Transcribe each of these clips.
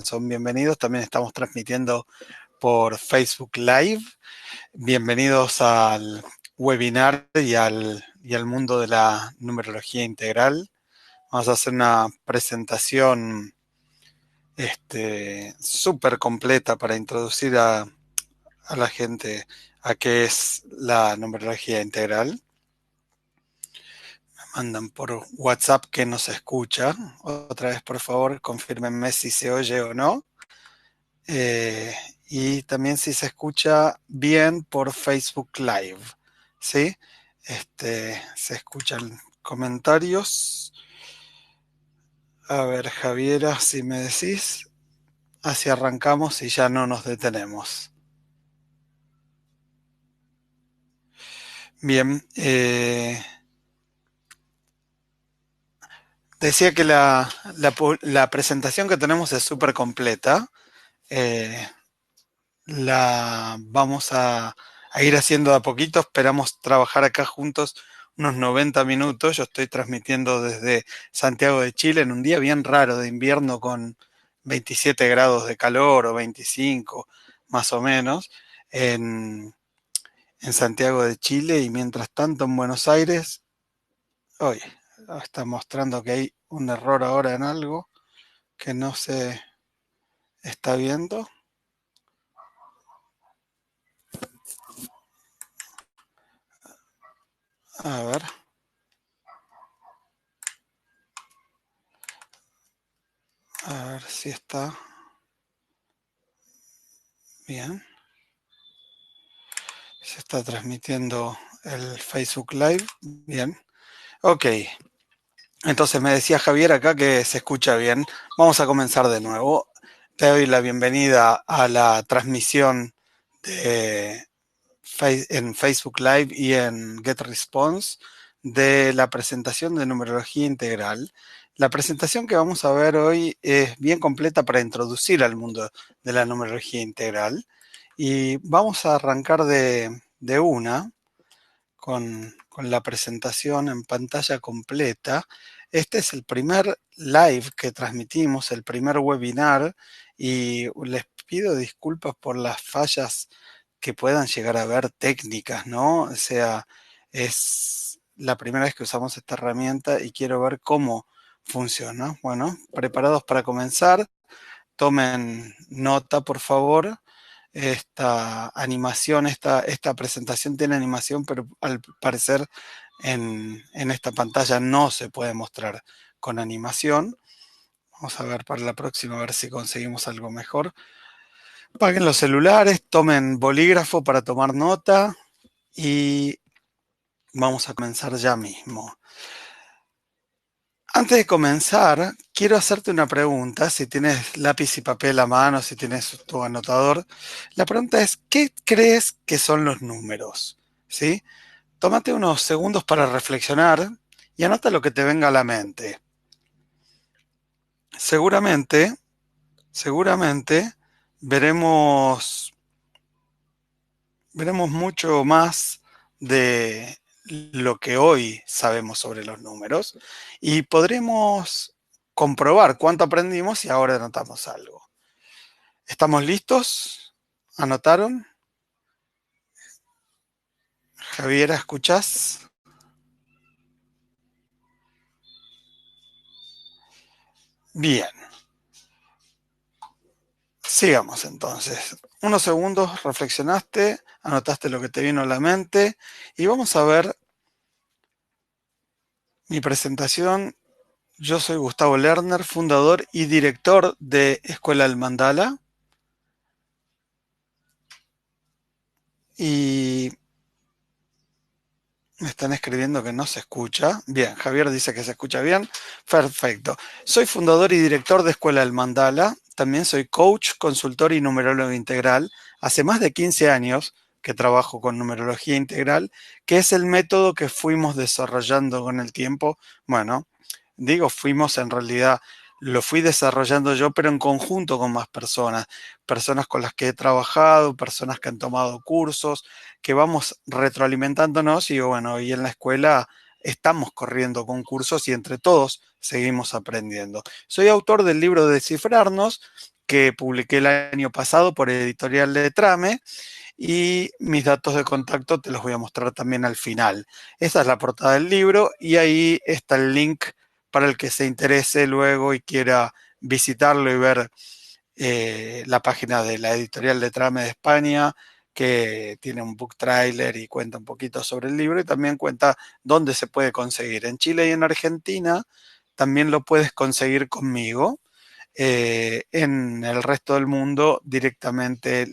son bienvenidos. También estamos transmitiendo por Facebook Live. Bienvenidos al webinar y al mundo de la numerología integral. Vamos a hacer una presentación súper completa para introducir a la gente a qué es la numerología integral. Mandan por WhatsApp que no se escucha. Otra vez, por favor, confírmenme si se oye o no. Y también si se escucha bien por Facebook Live. ¿Sí? Se escuchan comentarios. A ver, Javiera, si me decís, así arrancamos y ya no nos detenemos. Bien, decía que la presentación que tenemos es súper completa. La vamos a ir haciendo de a poquito. Esperamos trabajar acá juntos unos 90 minutos. Yo estoy transmitiendo desde Santiago de Chile en un día bien raro de invierno con 27 grados de calor o 25 más o menos en Santiago de Chile, y mientras tanto en Buenos Aires, hoy está mostrando que hay un error ahora en algo que no se está viendo. A ver. A ver si está bien. Se está transmitiendo el Facebook Live. Bien. Ok. Entonces me decía Javier acá que se escucha bien. Vamos a comenzar de nuevo. Te doy la bienvenida a la transmisión en Facebook Live y en GetResponse de la presentación de numerología integral. La presentación que vamos a ver hoy es bien completa para introducir al mundo de la numerología integral. Y vamos a arrancar de una con la presentación en pantalla completa. Este es el primer live que transmitimos, el primer webinar, y les pido disculpas por las fallas que puedan llegar a haber técnicas, ¿no? O sea, es la primera vez que usamos esta herramienta y quiero ver cómo funciona. Bueno, preparados para comenzar. Tomen nota, por favor. Esta animación, esta presentación tiene animación, pero al parecer en esta pantalla no se puede mostrar con animación. Vamos a ver para la próxima, a ver si conseguimos algo mejor. Apaguen los celulares, tomen bolígrafo para tomar nota y vamos a comenzar ya mismo. Antes de comenzar, quiero hacerte una pregunta. Si tienes lápiz y papel a mano, si tienes tu anotador, la pregunta es, ¿qué crees que son los números? ¿Sí? Tómate unos segundos para reflexionar y anota lo que te venga a la mente. Seguramente veremos mucho más de lo que hoy sabemos sobre los números y podremos comprobar cuánto aprendimos y ahora anotamos algo. ¿Estamos listos? ¿Anotaron? Javiera, ¿escuchás? Bien. Sigamos entonces. Unos segundos, reflexionaste, anotaste lo que te vino a la mente y vamos a ver mi presentación. Yo soy Gustavo Lerner, fundador y director de Escuela del Mandala. Y me están escribiendo que no se escucha. Bien, Javier dice que se escucha bien. Perfecto. Soy fundador y director de Escuela del Mandala. También soy coach, consultor y numerólogo integral. Hace más de 15 años que trabajo con numerología integral, que es el método que fuimos desarrollando con el tiempo. Bueno, digo fuimos, en realidad lo fui desarrollando yo, pero en conjunto con más personas. Personas con las que he trabajado, personas que han tomado cursos, que vamos retroalimentándonos y bueno, y en la escuela estamos corriendo concursos y entre todos seguimos aprendiendo. Soy autor del libro Descifrarnos, que publiqué el año pasado por Editorial Letrame, y mis datos de contacto te los voy a mostrar también al final. Esa es la portada del libro y ahí está el link para el que se interese luego y quiera visitarlo y ver la página de la editorial de Trame de España, que tiene un book trailer y cuenta un poquito sobre el libro y también cuenta dónde se puede conseguir. En Chile y en Argentina también lo puedes conseguir conmigo. En el resto del mundo directamente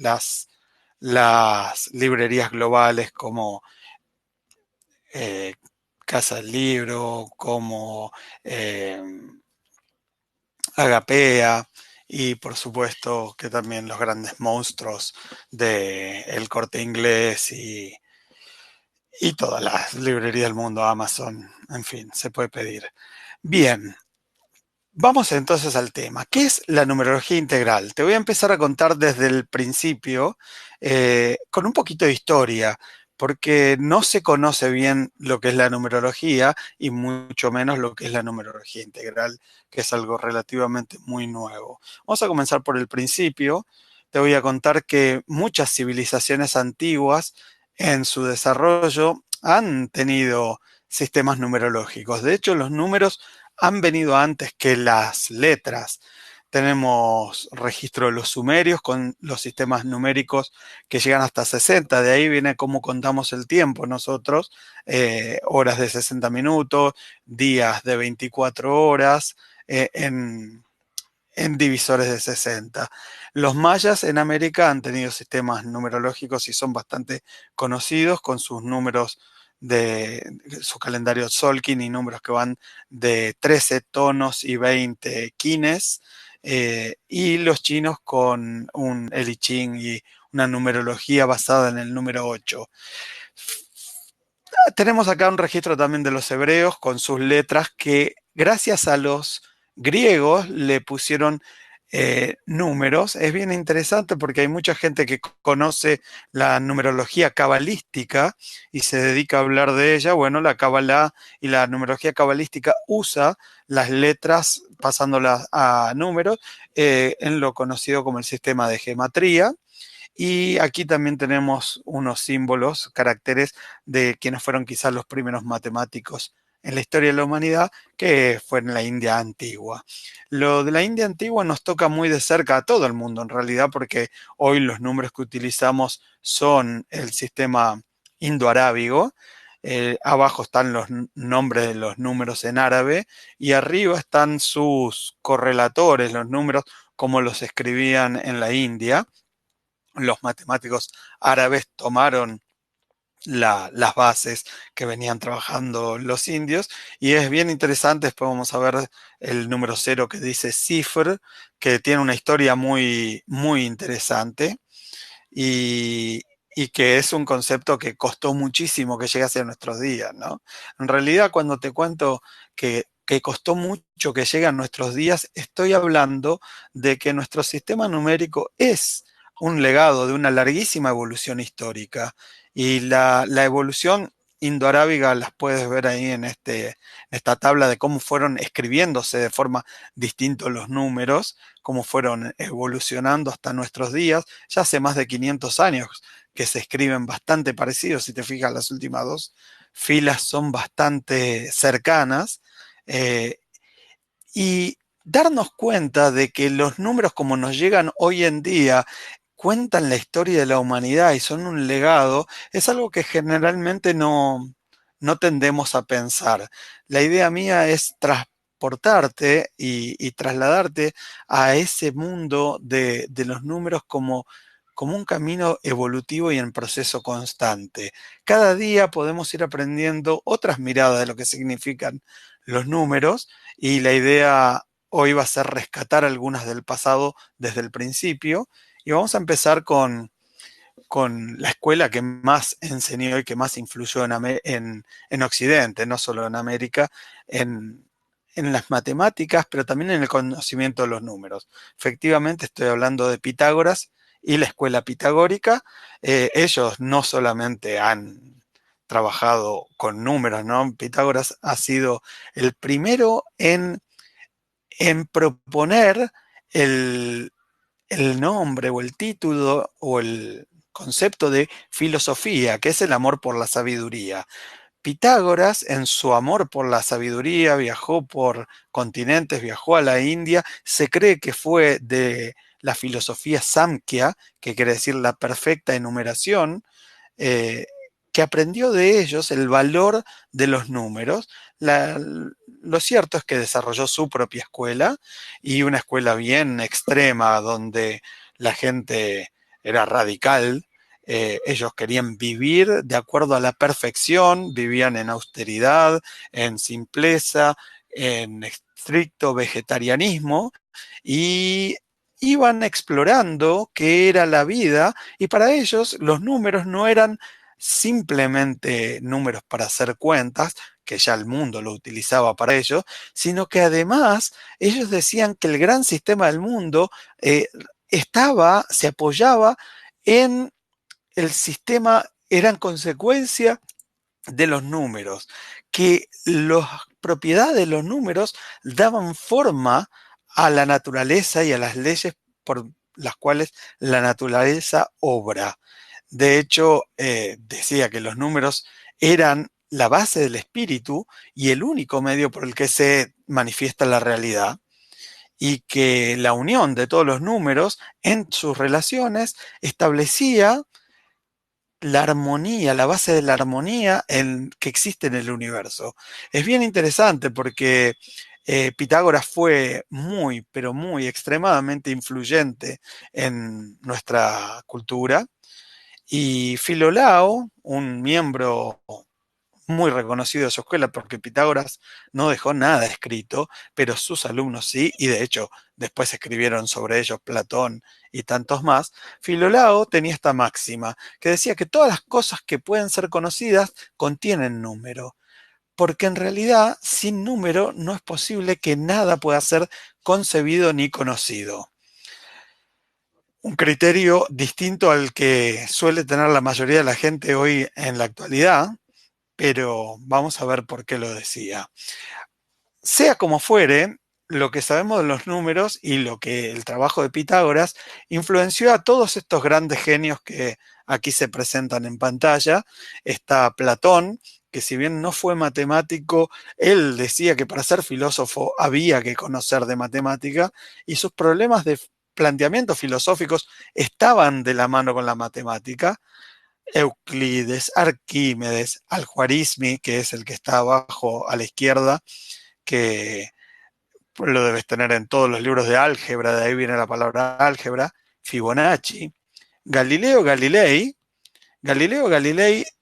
las librerías globales como eh, Casa del Libro, como eh, Agapea y por supuesto que también los grandes monstruos del Corte Inglés y todas las librerías del mundo, Amazon, en fin, se puede pedir. Bien, vamos entonces al tema. ¿Qué es la numerología integral? Te voy a empezar a contar desde el principio, con un poquito de historia, porque no se conoce bien lo que es la numerología y mucho menos lo que es la numerología integral, que es algo relativamente muy nuevo. Vamos a comenzar por el principio. Te voy a contar que muchas civilizaciones antiguas en su desarrollo han tenido sistemas numerológicos. De hecho, los números han venido antes que las letras. Tenemos registro de los sumerios con los sistemas numéricos que llegan hasta 60. De ahí viene cómo contamos el tiempo nosotros, horas de 60 minutos, días de 24 horas, en divisores de 60. Los mayas en América han tenido sistemas numerológicos y son bastante conocidos con sus números de su calendario Tzolk'in y números que van de 13 tonos y 20 quines, y los chinos con el I Ching y una numerología basada en el número 8. Tenemos acá un registro también de los hebreos con sus letras que gracias a los griegos le pusieron números. Es bien interesante porque hay mucha gente que conoce la numerología cabalística y se dedica a hablar de ella. Bueno, la cabalá y la numerología cabalística usa las letras pasándolas a números, en lo conocido como el sistema de gematría. Y aquí también tenemos unos símbolos, caracteres de quienes fueron quizás los primeros matemáticos en la historia de la humanidad, que fue en la India antigua. Lo de la India antigua nos toca muy de cerca a todo el mundo, en realidad, porque hoy los números que utilizamos son el sistema indoarábigo. Abajo están los nombres de los números en árabe y arriba están sus correlatores, los números como los escribían en la India. Los matemáticos árabes tomaron las bases que venían trabajando los indios y es bien interesante. Después vamos a ver el número cero que dice cifr, que tiene una historia muy, muy interesante y, y que es un concepto que costó muchísimo que llegase a nuestros días, ¿no? En realidad, cuando te cuento que costó mucho que llegue a nuestros días, estoy hablando de que nuestro sistema numérico es un legado de una larguísima evolución histórica y la evolución indoarábiga las puedes ver ahí en esta tabla de cómo fueron escribiéndose de forma distinta los números, cómo fueron evolucionando hasta nuestros días. Ya hace más de 500 años que se escriben bastante parecidos. Si te fijas, las últimas dos filas son bastante cercanas. eh, y darnos cuenta de que los números como nos llegan hoy en día cuentan la historia de la humanidad y son un legado, es algo que generalmente no tendemos a pensar. La idea mía es transportarte y trasladarte a ese mundo de los números como un camino evolutivo y en proceso constante. Cada día podemos ir aprendiendo otras miradas de lo que significan los números y la idea hoy va a ser rescatar algunas del pasado desde el principio y vamos a empezar con la escuela que más enseñó y que más influyó en Occidente, no solo en América, en, en las matemáticas, pero también en el conocimiento de los números. Efectivamente, estoy hablando de Pitágoras y la escuela pitagórica. Ellos no solamente han trabajado con números, ¿no? Pitágoras ha sido el primero en proponer el, el nombre o el título o el concepto de filosofía, que es el amor por la sabiduría. Pitágoras, en su amor por la sabiduría, viajó por continentes, viajó a la India, se cree que fue de la filosofía Samkhya, que quiere decir la perfecta enumeración, eh, que aprendió de ellos el valor de los números. Lo cierto es que desarrolló su propia escuela y una escuela bien extrema donde la gente era radical. Ellos querían vivir de acuerdo a la perfección, vivían en austeridad, en simpleza, en estricto vegetarianismo y iban explorando qué era la vida y para ellos los números no eran simplemente números para hacer cuentas, que ya el mundo lo utilizaba para ello, sino que además ellos decían que el gran sistema del mundo se apoyaba en el sistema, eran consecuencia de los números, que las propiedades de los números daban forma a la naturaleza y a las leyes por las cuales la naturaleza obra. De hecho, decía que los números eran la base del espíritu y el único medio por el que se manifiesta la realidad, y que la unión de todos los números en sus relaciones establecía la armonía, la base de la armonía que existe en el universo. Es bien interesante porque Pitágoras fue muy, pero muy extremadamente influyente en nuestra cultura y Filolao, un miembro muy reconocido de su escuela, porque Pitágoras no dejó nada escrito, pero sus alumnos sí, y de hecho después escribieron sobre ellos Platón y tantos más. Filolao tenía esta máxima, que decía que todas las cosas que pueden ser conocidas contienen número, porque en realidad sin número no es posible que nada pueda ser concebido ni conocido. Un criterio distinto al que suele tener la mayoría de la gente hoy en la actualidad, pero vamos a ver por qué lo decía. Sea como fuere, lo que sabemos de los números y lo que el trabajo de Pitágoras influenció a todos estos grandes genios que aquí se presentan en pantalla. Está Platón, que si bien no fue matemático, él decía que para ser filósofo había que conocer de matemática y sus problemas de planteamientos filosóficos estaban de la mano con la matemática. Euclides, Arquímedes, Al-Khwarizmi, que es el que está abajo a la izquierda, que lo debes tener en todos los libros de álgebra, de ahí viene la palabra álgebra, Fibonacci, Galileo Galilei,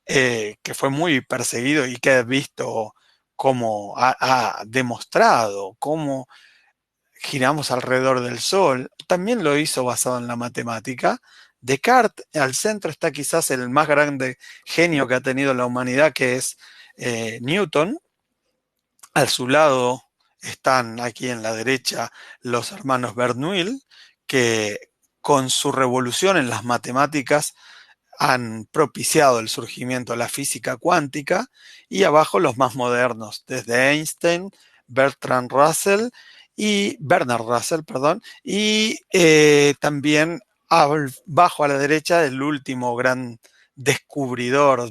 que fue muy perseguido y que ha visto cómo ha demostrado cómo giramos alrededor del Sol, también lo hizo basado en la matemática. Descartes, al centro está quizás el más grande genio que ha tenido la humanidad, que es Newton. A su lado están aquí en la derecha los hermanos Bernoulli, que con su revolución en las matemáticas han propiciado el surgimiento de la física cuántica, y abajo los más modernos, desde Einstein, Bernard Russell, perdón, y también abajo a la derecha el último gran descubridor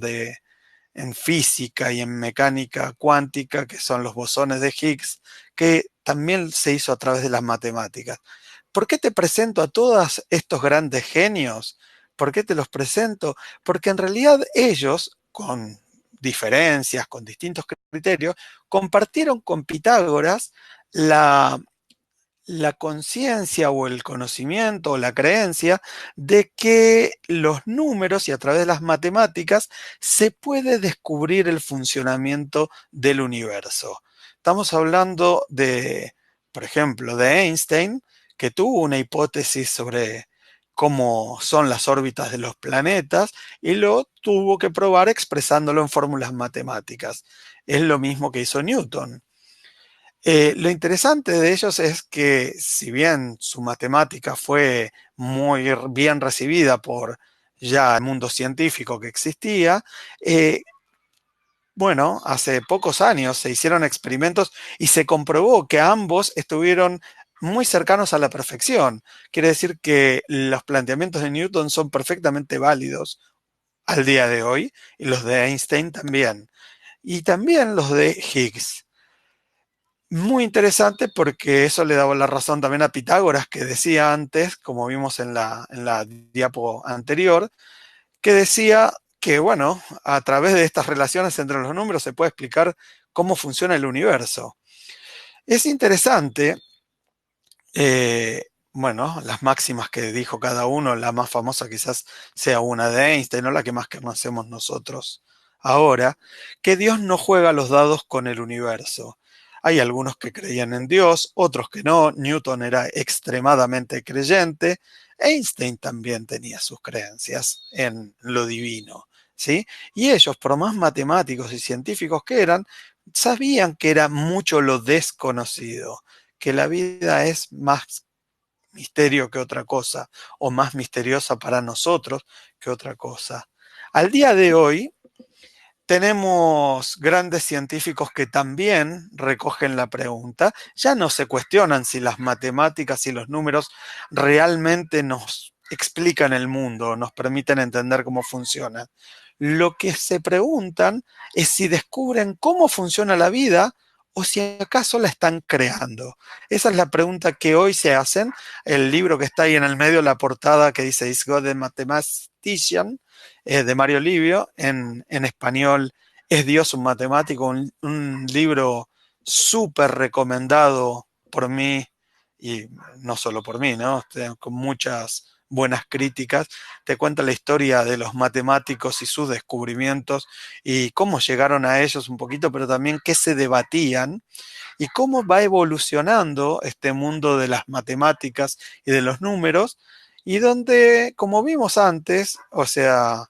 en física y en mecánica cuántica, que son los bosones de Higgs, que también se hizo a través de las matemáticas. ¿Por qué te presento a todos estos grandes genios? ¿Por qué te los presento? Porque en realidad ellos, con diferencias, con distintos criterios, compartieron con Pitágoras la la conciencia o el conocimiento o la creencia de que los números y a través de las matemáticas se puede descubrir el funcionamiento del universo. Estamos hablando de, por ejemplo, de Einstein, que tuvo una hipótesis sobre cómo son las órbitas de los planetas y lo tuvo que probar expresándolo en fórmulas matemáticas. Es lo mismo que hizo Newton. Lo interesante de ellos es que si bien su matemática fue muy bien recibida por ya el mundo científico que existía, eh, hace pocos años se hicieron experimentos y se comprobó que ambos estuvieron muy cercanos a la perfección. Quiere decir que los planteamientos de Newton son perfectamente válidos al día de hoy, y los de Einstein también, y también los de Higgs. Muy interesante porque eso le daba la razón también a Pitágoras, que decía antes, como vimos en la diapo anterior, que decía que, bueno, a través de estas relaciones entre los números se puede explicar cómo funciona el universo. Es interesante, eh, bueno, las máximas que dijo cada uno, la más famosa quizás sea una de Einstein, no la que más conocemos nosotros ahora, que Dios no juega los dados con el universo. Hay algunos que creían en Dios, otros que no. Newton era extremadamente creyente. Einstein también tenía sus creencias en lo divino, ¿sí? Y ellos, por más matemáticos y científicos que eran, sabían que era mucho lo desconocido, que la vida es más misterio que otra cosa, o más misteriosa para nosotros que otra cosa. Al día de hoy tenemos grandes científicos que también recogen la pregunta, ya no se cuestionan si las matemáticas y los números realmente nos explican el mundo, nos permiten entender cómo funciona. Lo que se preguntan es si descubren cómo funciona la vida o si acaso la están creando. Esa es la pregunta que hoy se hacen. El libro que está ahí en el medio, la portada que dice Is God a Mathematician, de Mario Livio, en español Es Dios un matemático, un libro súper recomendado por mí, y no solo por mí, ¿no? Con muchas buenas críticas. Te cuenta la historia de los matemáticos y sus descubrimientos y cómo llegaron a ellos un poquito, pero también qué se debatían y cómo va evolucionando este mundo de las matemáticas y de los números, y donde, como vimos antes, o sea,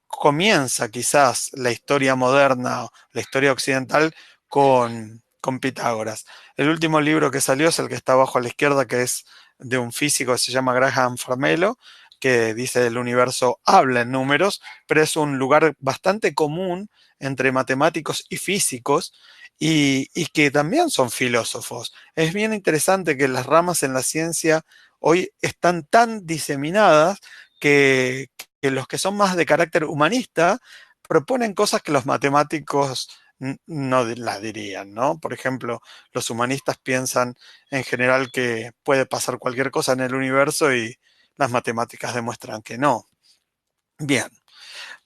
comienza quizás la historia moderna, la historia occidental, con Pitágoras. El último libro que salió es el que está abajo a la izquierda, que es de un físico que se llama Graham Farmelo, que dice el universo habla en números, pero es un lugar bastante común entre matemáticos y físicos, y que también son filósofos. Es bien interesante que las ramas en la ciencia hoy están tan diseminadas que, que los que son más de carácter humanista proponen cosas que los matemáticos no las dirían, ¿no? Por ejemplo, los humanistas piensan en general que puede pasar cualquier cosa en el universo y las matemáticas demuestran que no. Bien,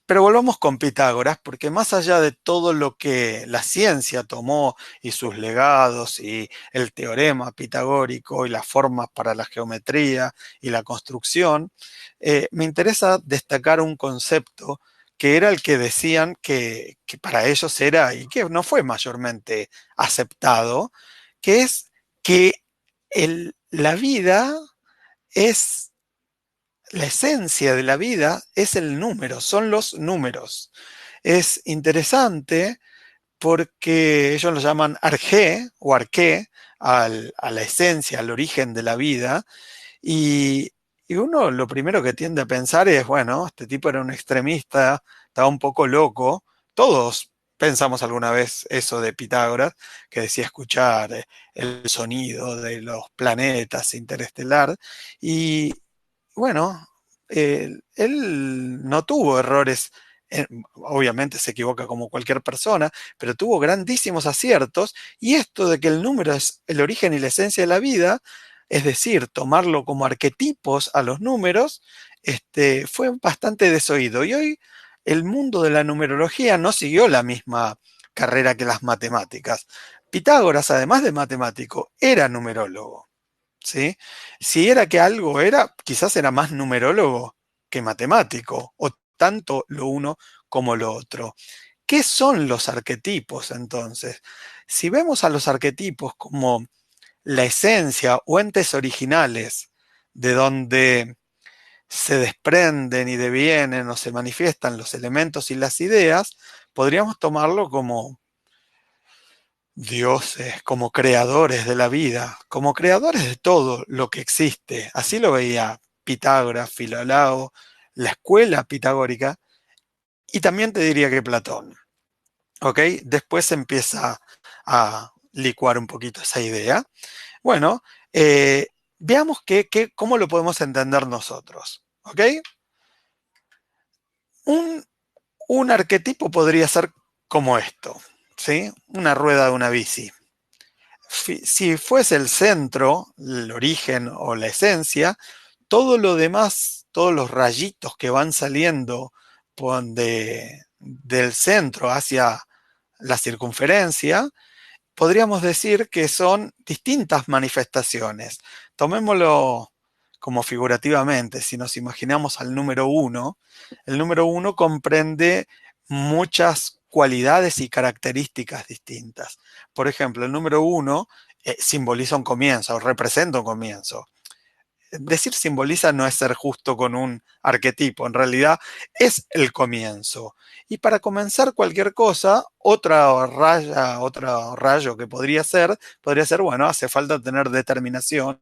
pero volvamos con Pitágoras, porque más allá de todo lo que la ciencia tomó y sus legados y el teorema pitagórico y las formas para la geometría y la construcción, me interesa destacar un concepto que era el que decían que para ellos era y que no fue mayormente aceptado, que es que la vida es la esencia de la vida es el número, son los números. Es interesante porque ellos lo llaman arjé o arqué a la esencia, al origen de la vida, y, y uno lo primero que tiende a pensar es, bueno, este tipo era un extremista, estaba un poco loco. Todos pensamos alguna vez eso de Pitágoras, que decía escuchar el sonido de los planetas interestelar, y bueno, él no tuvo errores, obviamente se equivoca como cualquier persona, pero tuvo grandísimos aciertos, y esto de que el número es el origen y la esencia de la vida, es decir, tomarlo como arquetipos a los números, fue bastante desoído. Y hoy el mundo de la numerología no siguió la misma carrera que las matemáticas. Pitágoras, además de matemático, era numerólogo. ¿Sí? Si era que algo era, quizás era más numerólogo que matemático, o tanto lo uno como lo otro. ¿Qué son los arquetipos entonces? Si vemos a los arquetipos como la esencia o entes originales de donde se desprenden y devienen o se manifiestan los elementos y las ideas, podríamos tomarlo como dioses, como creadores de la vida, como creadores de todo lo que existe. Así lo veía Pitágoras, Filolao, la escuela pitagórica, y también te diría que Platón. ¿Ok? Después empieza a licuar un poquito esa idea. Bueno, veamos cómo lo podemos entender nosotros. ¿Ok? Un, un arquetipo podría ser como esto, ¿sí? Una rueda de una bici. Si fuese el centro, el origen o la esencia, todo lo demás, todos los rayitos que van saliendo del centro hacia la circunferencia, podríamos decir que son distintas manifestaciones. Tomémoslo como figurativamente, si nos imaginamos al número uno, el número uno comprende muchas cualidades y características distintas. Por ejemplo, el número uno simboliza un comienzo, representa un comienzo. Decir simboliza no es ser justo con un arquetipo, en realidad es el comienzo. Y para comenzar cualquier cosa, otra raya, otro rayo que podría ser, bueno, hace falta tener determinación,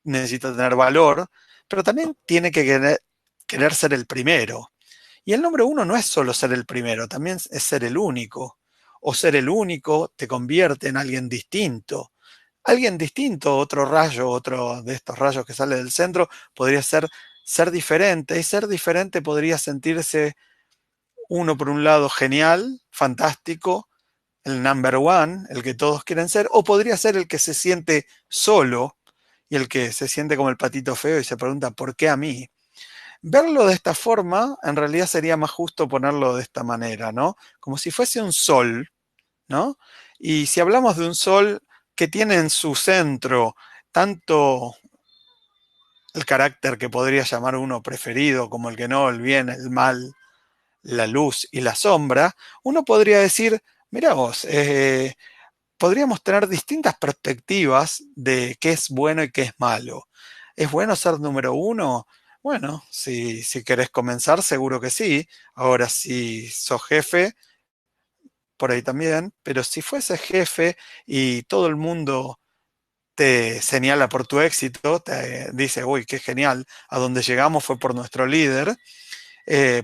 necesita tener valor, pero también tiene que querer ser el primero. Y el número uno no es solo ser el primero, también es ser el único. O ser el único te convierte en alguien distinto. Alguien distinto, otro rayo, otro de estos rayos que sale del centro, podría ser diferente. Y ser diferente podría sentirse uno por un lado genial, fantástico, el number one, el que todos quieren ser, o podría ser el que se siente solo y el que se siente como el patito feo y se pregunta, ¿por qué a mí? Verlo de esta forma, en realidad sería más justo ponerlo de esta manera, ¿no? Como si fuese un sol, ¿no? Y si hablamos de un sol que tiene en su centro tanto el carácter que podría llamar uno preferido, como el que no, el bien, el mal, la luz y la sombra, uno podría decir, mira vos, podríamos tener distintas perspectivas de qué es bueno y qué es malo. ¿Es bueno ser número uno? Bueno, si querés comenzar, seguro que sí. Ahora, si sos jefe, por ahí también. Pero si fuese jefe y todo el mundo te señala por tu éxito, te dice, uy, qué genial, a donde llegamos fue por nuestro líder,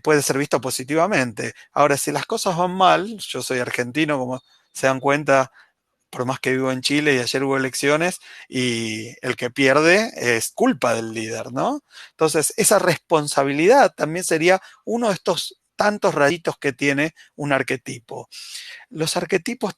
puede ser visto positivamente. Ahora, si las cosas van mal, yo soy argentino, como se dan cuenta, por más que vivo en Chile y ayer hubo elecciones, y el que pierde es culpa del líder, ¿no? Entonces, esa responsabilidad también sería uno de estos tantos rayitos que tiene un arquetipo. Los arquetipos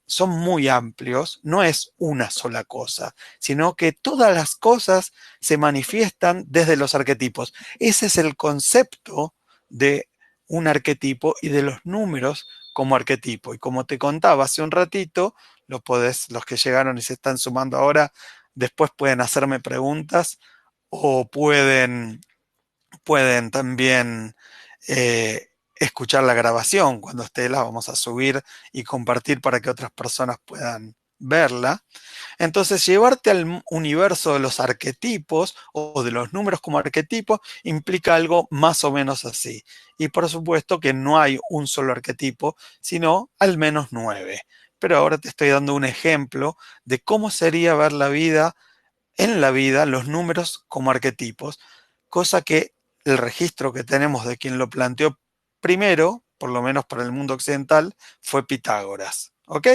son muy amplios, no es una sola cosa, sino que todas las cosas se manifiestan desde los arquetipos. Ese es el concepto de un arquetipo y de los números como arquetipo. Y como te contaba hace un ratito, los que llegaron y se están sumando ahora, después pueden hacerme preguntas o pueden también escuchar la grabación cuando esté, la vamos a subir y compartir para que otras personas puedan verla. Entonces, llevarte al universo de los arquetipos o de los números como arquetipos implica algo más o menos así. Y por supuesto que no hay un solo arquetipo, sino al menos 9. Pero ahora te estoy dando un ejemplo de cómo sería ver la vida, los números como arquetipos, cosa que el registro que tenemos de quien lo planteó primero, por lo menos para el mundo occidental, fue Pitágoras. ¿Ok?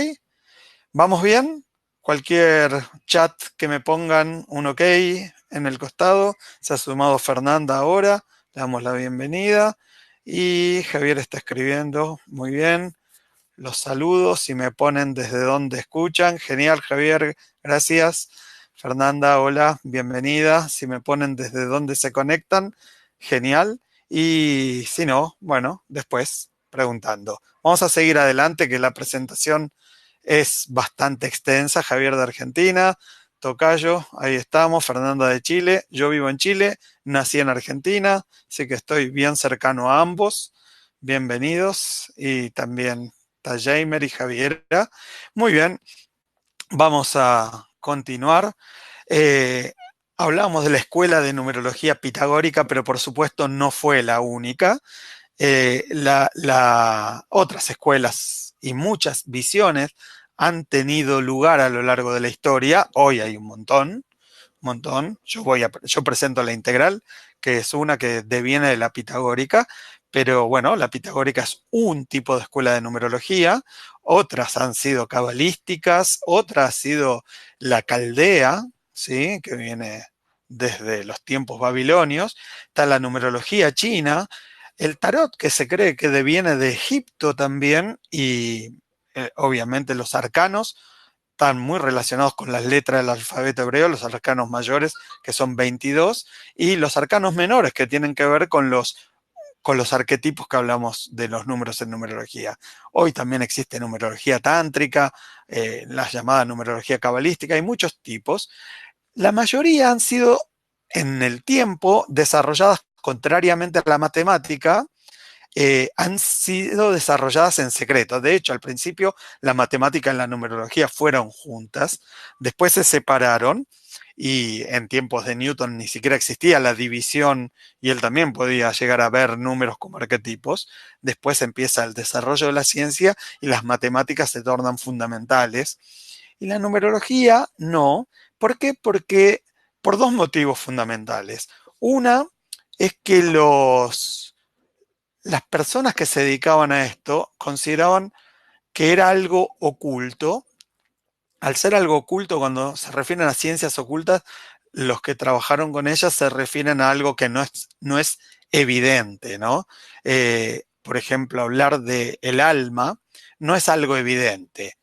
¿Vamos bien? Cualquier chat que me pongan un ok en el costado. Se ha sumado Fernanda ahora. Le damos la bienvenida. Y Javier está escribiendo. Muy bien. Los saludos. Si me ponen desde donde escuchan. Genial, Javier. Gracias. Fernanda, hola. Bienvenida. Si me ponen desde donde se conectan. Genial. Y si no, bueno, después preguntando. Vamos a seguir adelante, que la presentación es bastante extensa. Javier de Argentina, Tocayo, ahí estamos, Fernanda de Chile. Yo vivo en Chile, nací en Argentina, así que estoy bien cercano a ambos. Bienvenidos. Y también está Jamer y Javiera. Muy bien, vamos a continuar. Eh, Hablábamos de la escuela de numerología pitagórica, pero por supuesto no fue la única. Otras escuelas y muchas visiones han tenido lugar a lo largo de la historia. Hoy hay un montón, un montón. Yo presento la integral, que es una que deviene de la pitagórica, pero bueno, la pitagórica es un tipo de escuela de numerología, otras han sido cabalísticas, otra ha sido la caldea, ¿sí? Que viene desde los tiempos babilonios, está la numerología china, el tarot que se cree que deviene de Egipto también y obviamente los arcanos están muy relacionados con las letras del alfabeto hebreo, los arcanos mayores que son 22 y los arcanos menores que tienen que ver con los arquetipos que hablamos de los números en numerología. Hoy también existe numerología tántrica, la llamada numerología cabalística, hay muchos tipos. La mayoría han sido en el tiempo desarrolladas contrariamente a la matemática, han sido desarrolladas en secreto. De hecho, al principio la matemática y la numerología fueron juntas, después se separaron y en tiempos de Newton ni siquiera existía la división y él también podía llegar a ver números como arquetipos. Después empieza el desarrollo de la ciencia y las matemáticas se tornan fundamentales. Y la numerología no. ¿Por qué? Porque por dos motivos fundamentales. Una es que las personas que se dedicaban a esto consideraban que era algo oculto. Al ser algo oculto, cuando se refieren a ciencias ocultas, los que trabajaron con ellas se refieren a algo que no es evidente, ¿no? Por ejemplo, hablar de el alma no es algo evidente.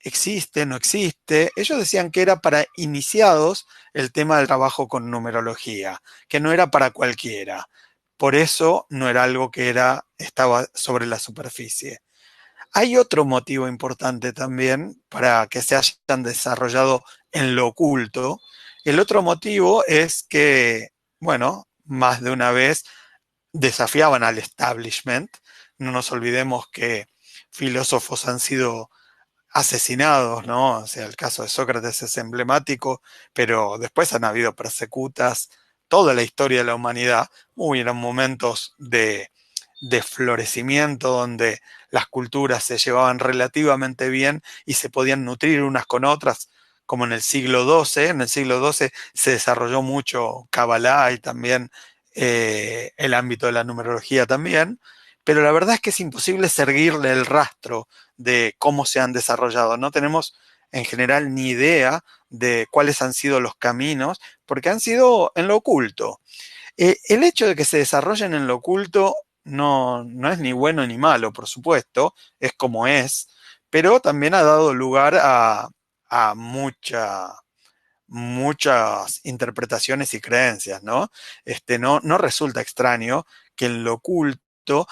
Existe, no existe. Ellos decían que era para iniciados el tema del trabajo con numerología, que no era para cualquiera. Por eso no era algo que estaba sobre la superficie. Hay otro motivo importante también para que se hayan desarrollado en lo oculto. El otro motivo es que, bueno, más de una vez desafiaban al establishment. No nos olvidemos que filósofos han sido asesinados, ¿no? O sea, el caso de Sócrates es emblemático, pero después han habido persecutas, toda la historia de la humanidad, eran momentos de florecimiento donde las culturas se llevaban relativamente bien y se podían nutrir unas con otras, como en el siglo XII. En el siglo XII se desarrolló mucho Kabbalah y también el ámbito de la numerología también, pero la verdad es que es imposible seguirle el rastro de cómo se han desarrollado. No tenemos en general ni idea de cuáles han sido los caminos, porque han sido en lo oculto. El hecho de que se desarrollen en lo oculto no es ni bueno ni malo, por supuesto, es como es, pero también ha dado lugar a muchas interpretaciones y creencias, ¿no? No resulta extraño que en lo oculto,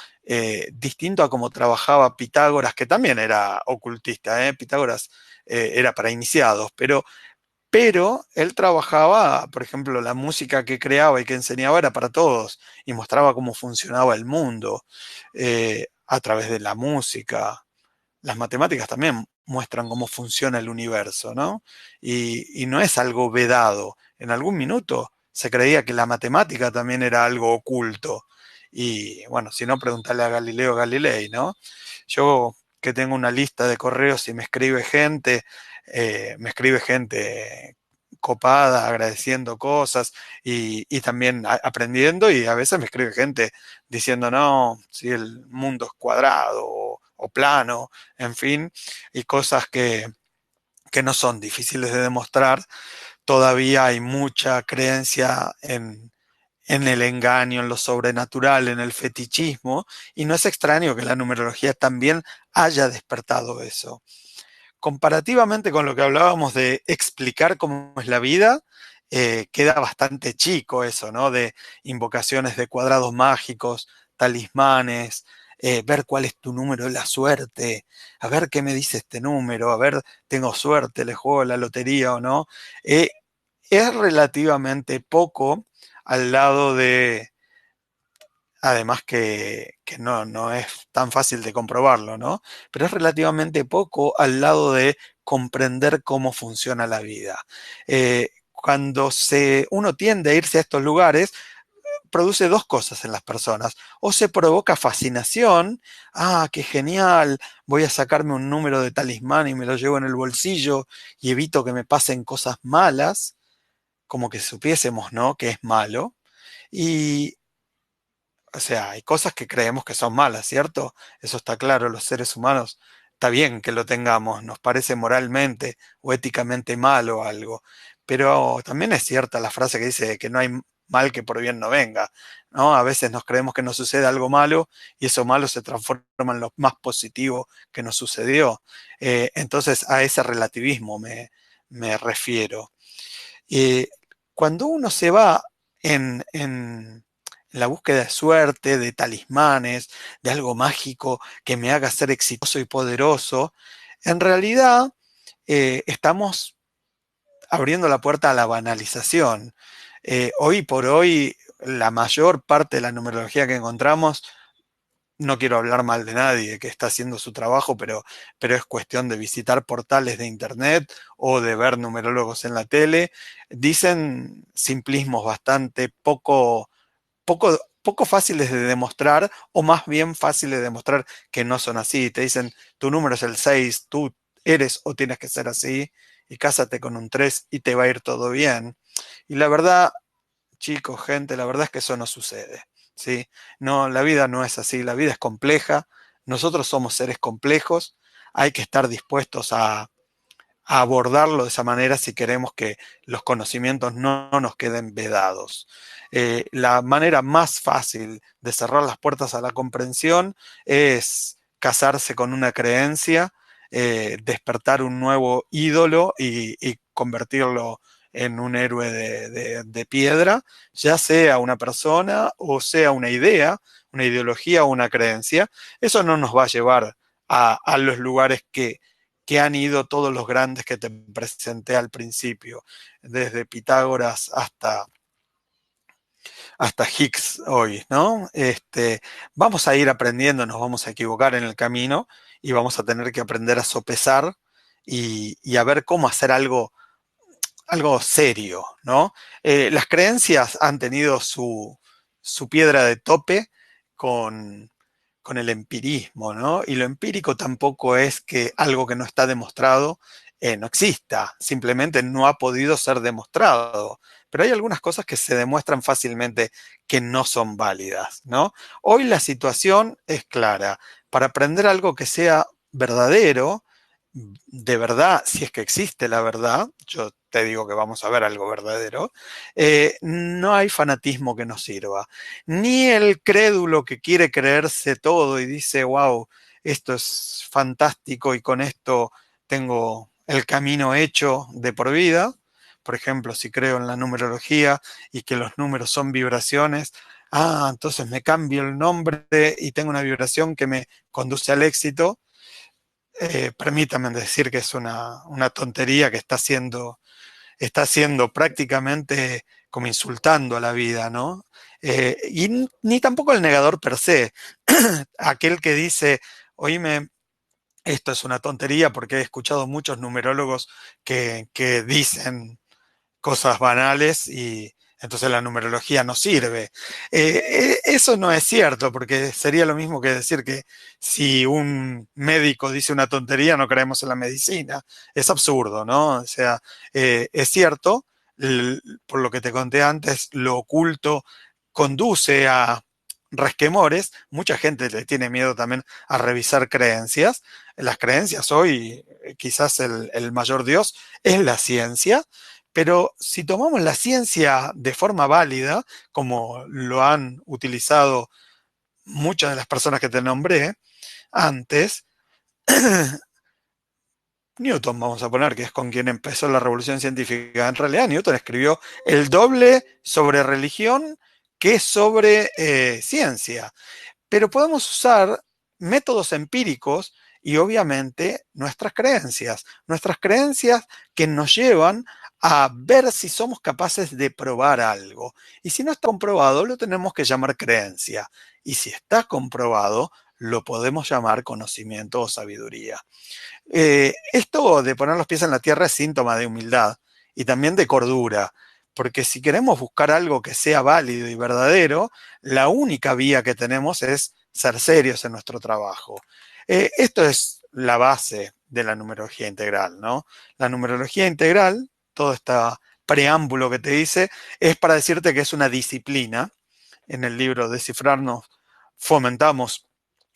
distinto a como trabajaba Pitágoras, que también era ocultista, Pitágoras era para iniciados, pero él trabajaba, por ejemplo, la música que creaba y que enseñaba era para todos y mostraba cómo funcionaba el mundo a través de la música. Las matemáticas también muestran cómo funciona el universo, ¿no? Y no es algo vedado. En algún minuto se creía que la matemática también era algo oculto. Y bueno, si no, preguntarle a Galileo Galilei, ¿no? Yo que tengo una lista de correos y me escribe gente copada, agradeciendo cosas y también aprendiendo y a veces me escribe gente diciendo, no, si el mundo es cuadrado o plano, en fin, y cosas que no son difíciles de demostrar. Todavía hay mucha creencia en el engaño, en lo sobrenatural, en el fetichismo, y no es extraño que la numerología también haya despertado eso. Comparativamente con lo que hablábamos de explicar cómo es la vida, queda bastante chico eso, ¿no? De invocaciones de cuadrados mágicos, talismanes, ver cuál es tu número de la suerte, a ver qué me dice este número, a ver, tengo suerte, le juego la lotería o no. Eh, es relativamente poco al lado de, además que no es tan fácil de comprobarlo, ¿no? Pero es relativamente poco al lado de comprender cómo funciona la vida. Cuando uno tiende a irse a estos lugares, produce dos cosas en las personas. O se provoca fascinación, qué genial, voy a sacarme un número de talismán y me lo llevo en el bolsillo y evito que me pasen cosas malas, como que supiésemos, ¿no? Que es malo. Y O sea, hay cosas que creemos que son malas, ¿cierto? Eso está claro, los seres humanos, está bien que lo tengamos, nos parece moralmente o éticamente malo algo, pero también es cierta la frase que dice que no hay mal que por bien no venga, ¿no? A veces nos creemos que nos sucede algo malo y eso malo se transforma en lo más positivo que nos sucedió. Entonces a ese relativismo me refiero. Eh, Cuando uno se va en la búsqueda de suerte, de talismanes, de algo mágico que me haga ser exitoso y poderoso, en realidad estamos abriendo la puerta a la banalización. Hoy por hoy, la mayor parte de la numerología que encontramos, no quiero hablar mal de nadie que está haciendo su trabajo, pero es cuestión de visitar portales de internet o de ver numerólogos en la tele. Dicen simplismos bastante poco fáciles de demostrar, o más bien fáciles de demostrar que no son así. Te dicen, tu número es el 6, tú eres o tienes que ser así, y cásate con un 3 y te va a ir todo bien. Y la verdad, chicos, gente, la verdad es que eso no sucede, ¿sí? No, la vida no es así, la vida es compleja, nosotros somos seres complejos, hay que estar dispuestos a abordarlo de esa manera si queremos que los conocimientos no nos queden vedados. La manera más fácil de cerrar las puertas a la comprensión es casarse con una creencia, despertar un nuevo ídolo y convertirlo en un héroe de piedra, ya sea una persona o sea una idea, una ideología o una creencia. Eso no nos va a llevar a los lugares que han ido todos los grandes que te presenté al principio, desde Pitágoras hasta Higgs hoy, ¿no? Vamos a ir aprendiendo, nos vamos a equivocar en el camino y vamos a tener que aprender a sopesar y a ver cómo hacer algo serio, ¿no? Las creencias han tenido su piedra de tope con, con el empirismo, ¿no? Y lo empírico tampoco es que algo que no está demostrado no exista, simplemente no ha podido ser demostrado. Pero hay algunas cosas que se demuestran fácilmente que no son válidas, ¿no? Hoy la situación es clara. Para aprender algo que sea verdadero, de verdad, si es que existe la verdad, yo te digo que vamos a ver algo verdadero, no hay fanatismo que nos sirva. Ni el crédulo que quiere creerse todo y dice, wow, esto es fantástico y con esto tengo el camino hecho de por vida. Por ejemplo, si creo en la numerología y que los números son vibraciones, entonces me cambio el nombre y tengo una vibración que me conduce al éxito. Permítame decir que es una tontería que está haciendo prácticamente como insultando a la vida, ¿no? Y ni tampoco el negador per se, aquel que dice, oíme, esto es una tontería, porque he escuchado muchos numerólogos que dicen cosas banales y entonces la numerología no sirve. Eso no es cierto, porque sería lo mismo que decir que si un médico dice una tontería no creemos en la medicina. Es absurdo, ¿no? O sea, es cierto, por lo que te conté antes, lo oculto conduce a resquemores. Mucha gente le tiene miedo también a revisar creencias. Las creencias hoy, quizás el mayor Dios es la ciencia, pero si tomamos la ciencia de forma válida, como lo han utilizado muchas de las personas que te nombré antes, Newton, vamos a poner, que es con quien empezó la revolución científica. En realidad, Newton escribió el doble sobre religión que sobre ciencia. Pero podemos usar métodos empíricos y obviamente nuestras creencias que nos llevan a ver si somos capaces de probar algo. Y si no está comprobado, lo tenemos que llamar creencia. Y si está comprobado, lo podemos llamar conocimiento o sabiduría. Esto de poner los pies en la tierra es síntoma de humildad y también de cordura, porque si queremos buscar algo que sea válido y verdadero, la única vía que tenemos es ser serios en nuestro trabajo. Esto es la base de la numerología integral, ¿no? La numerología integral, todo este preámbulo que te dice, es para decirte que es una disciplina en el libro Descifrarnos fomentamos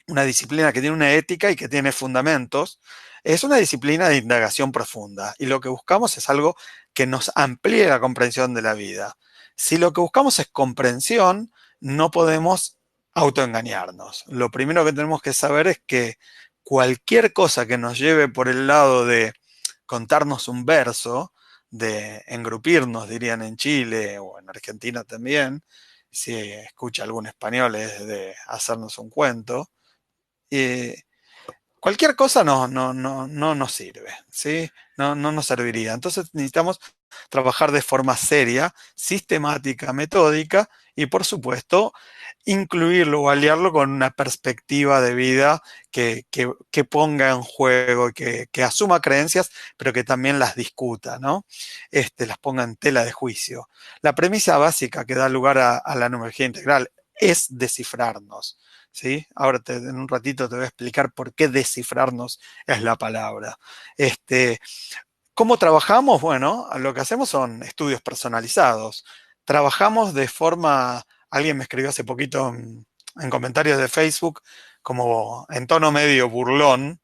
una disciplina que tiene una ética y que tiene fundamentos, es una disciplina de indagación profunda. Y lo que buscamos es algo que nos amplíe la comprensión de la vida. Si lo que buscamos es comprensión, no podemos autoengañarnos. Lo primero que tenemos que saber es que cualquier cosa que nos lleve por el lado de contarnos un verso, de engrupirnos, dirían en Chile o en Argentina también, si escucha algún español es de hacernos un cuento, eh, cualquier cosa no nos sirve, ¿sí? No nos serviría. Entonces necesitamos trabajar de forma seria, sistemática, metódica y, por supuesto, incluirlo o aliarlo con una perspectiva de vida que ponga en juego, que asuma creencias, pero que también las discuta, ¿no? Las ponga en tela de juicio. La premisa básica que da lugar a la numerología integral es descifrarnos. ¿Sí? Ahora en un ratito te voy a explicar por qué descifrarnos es la palabra. ¿Cómo trabajamos? Bueno, lo que hacemos son estudios personalizados. Trabajamos de forma, alguien me escribió hace poquito en comentarios de Facebook, como en tono medio burlón,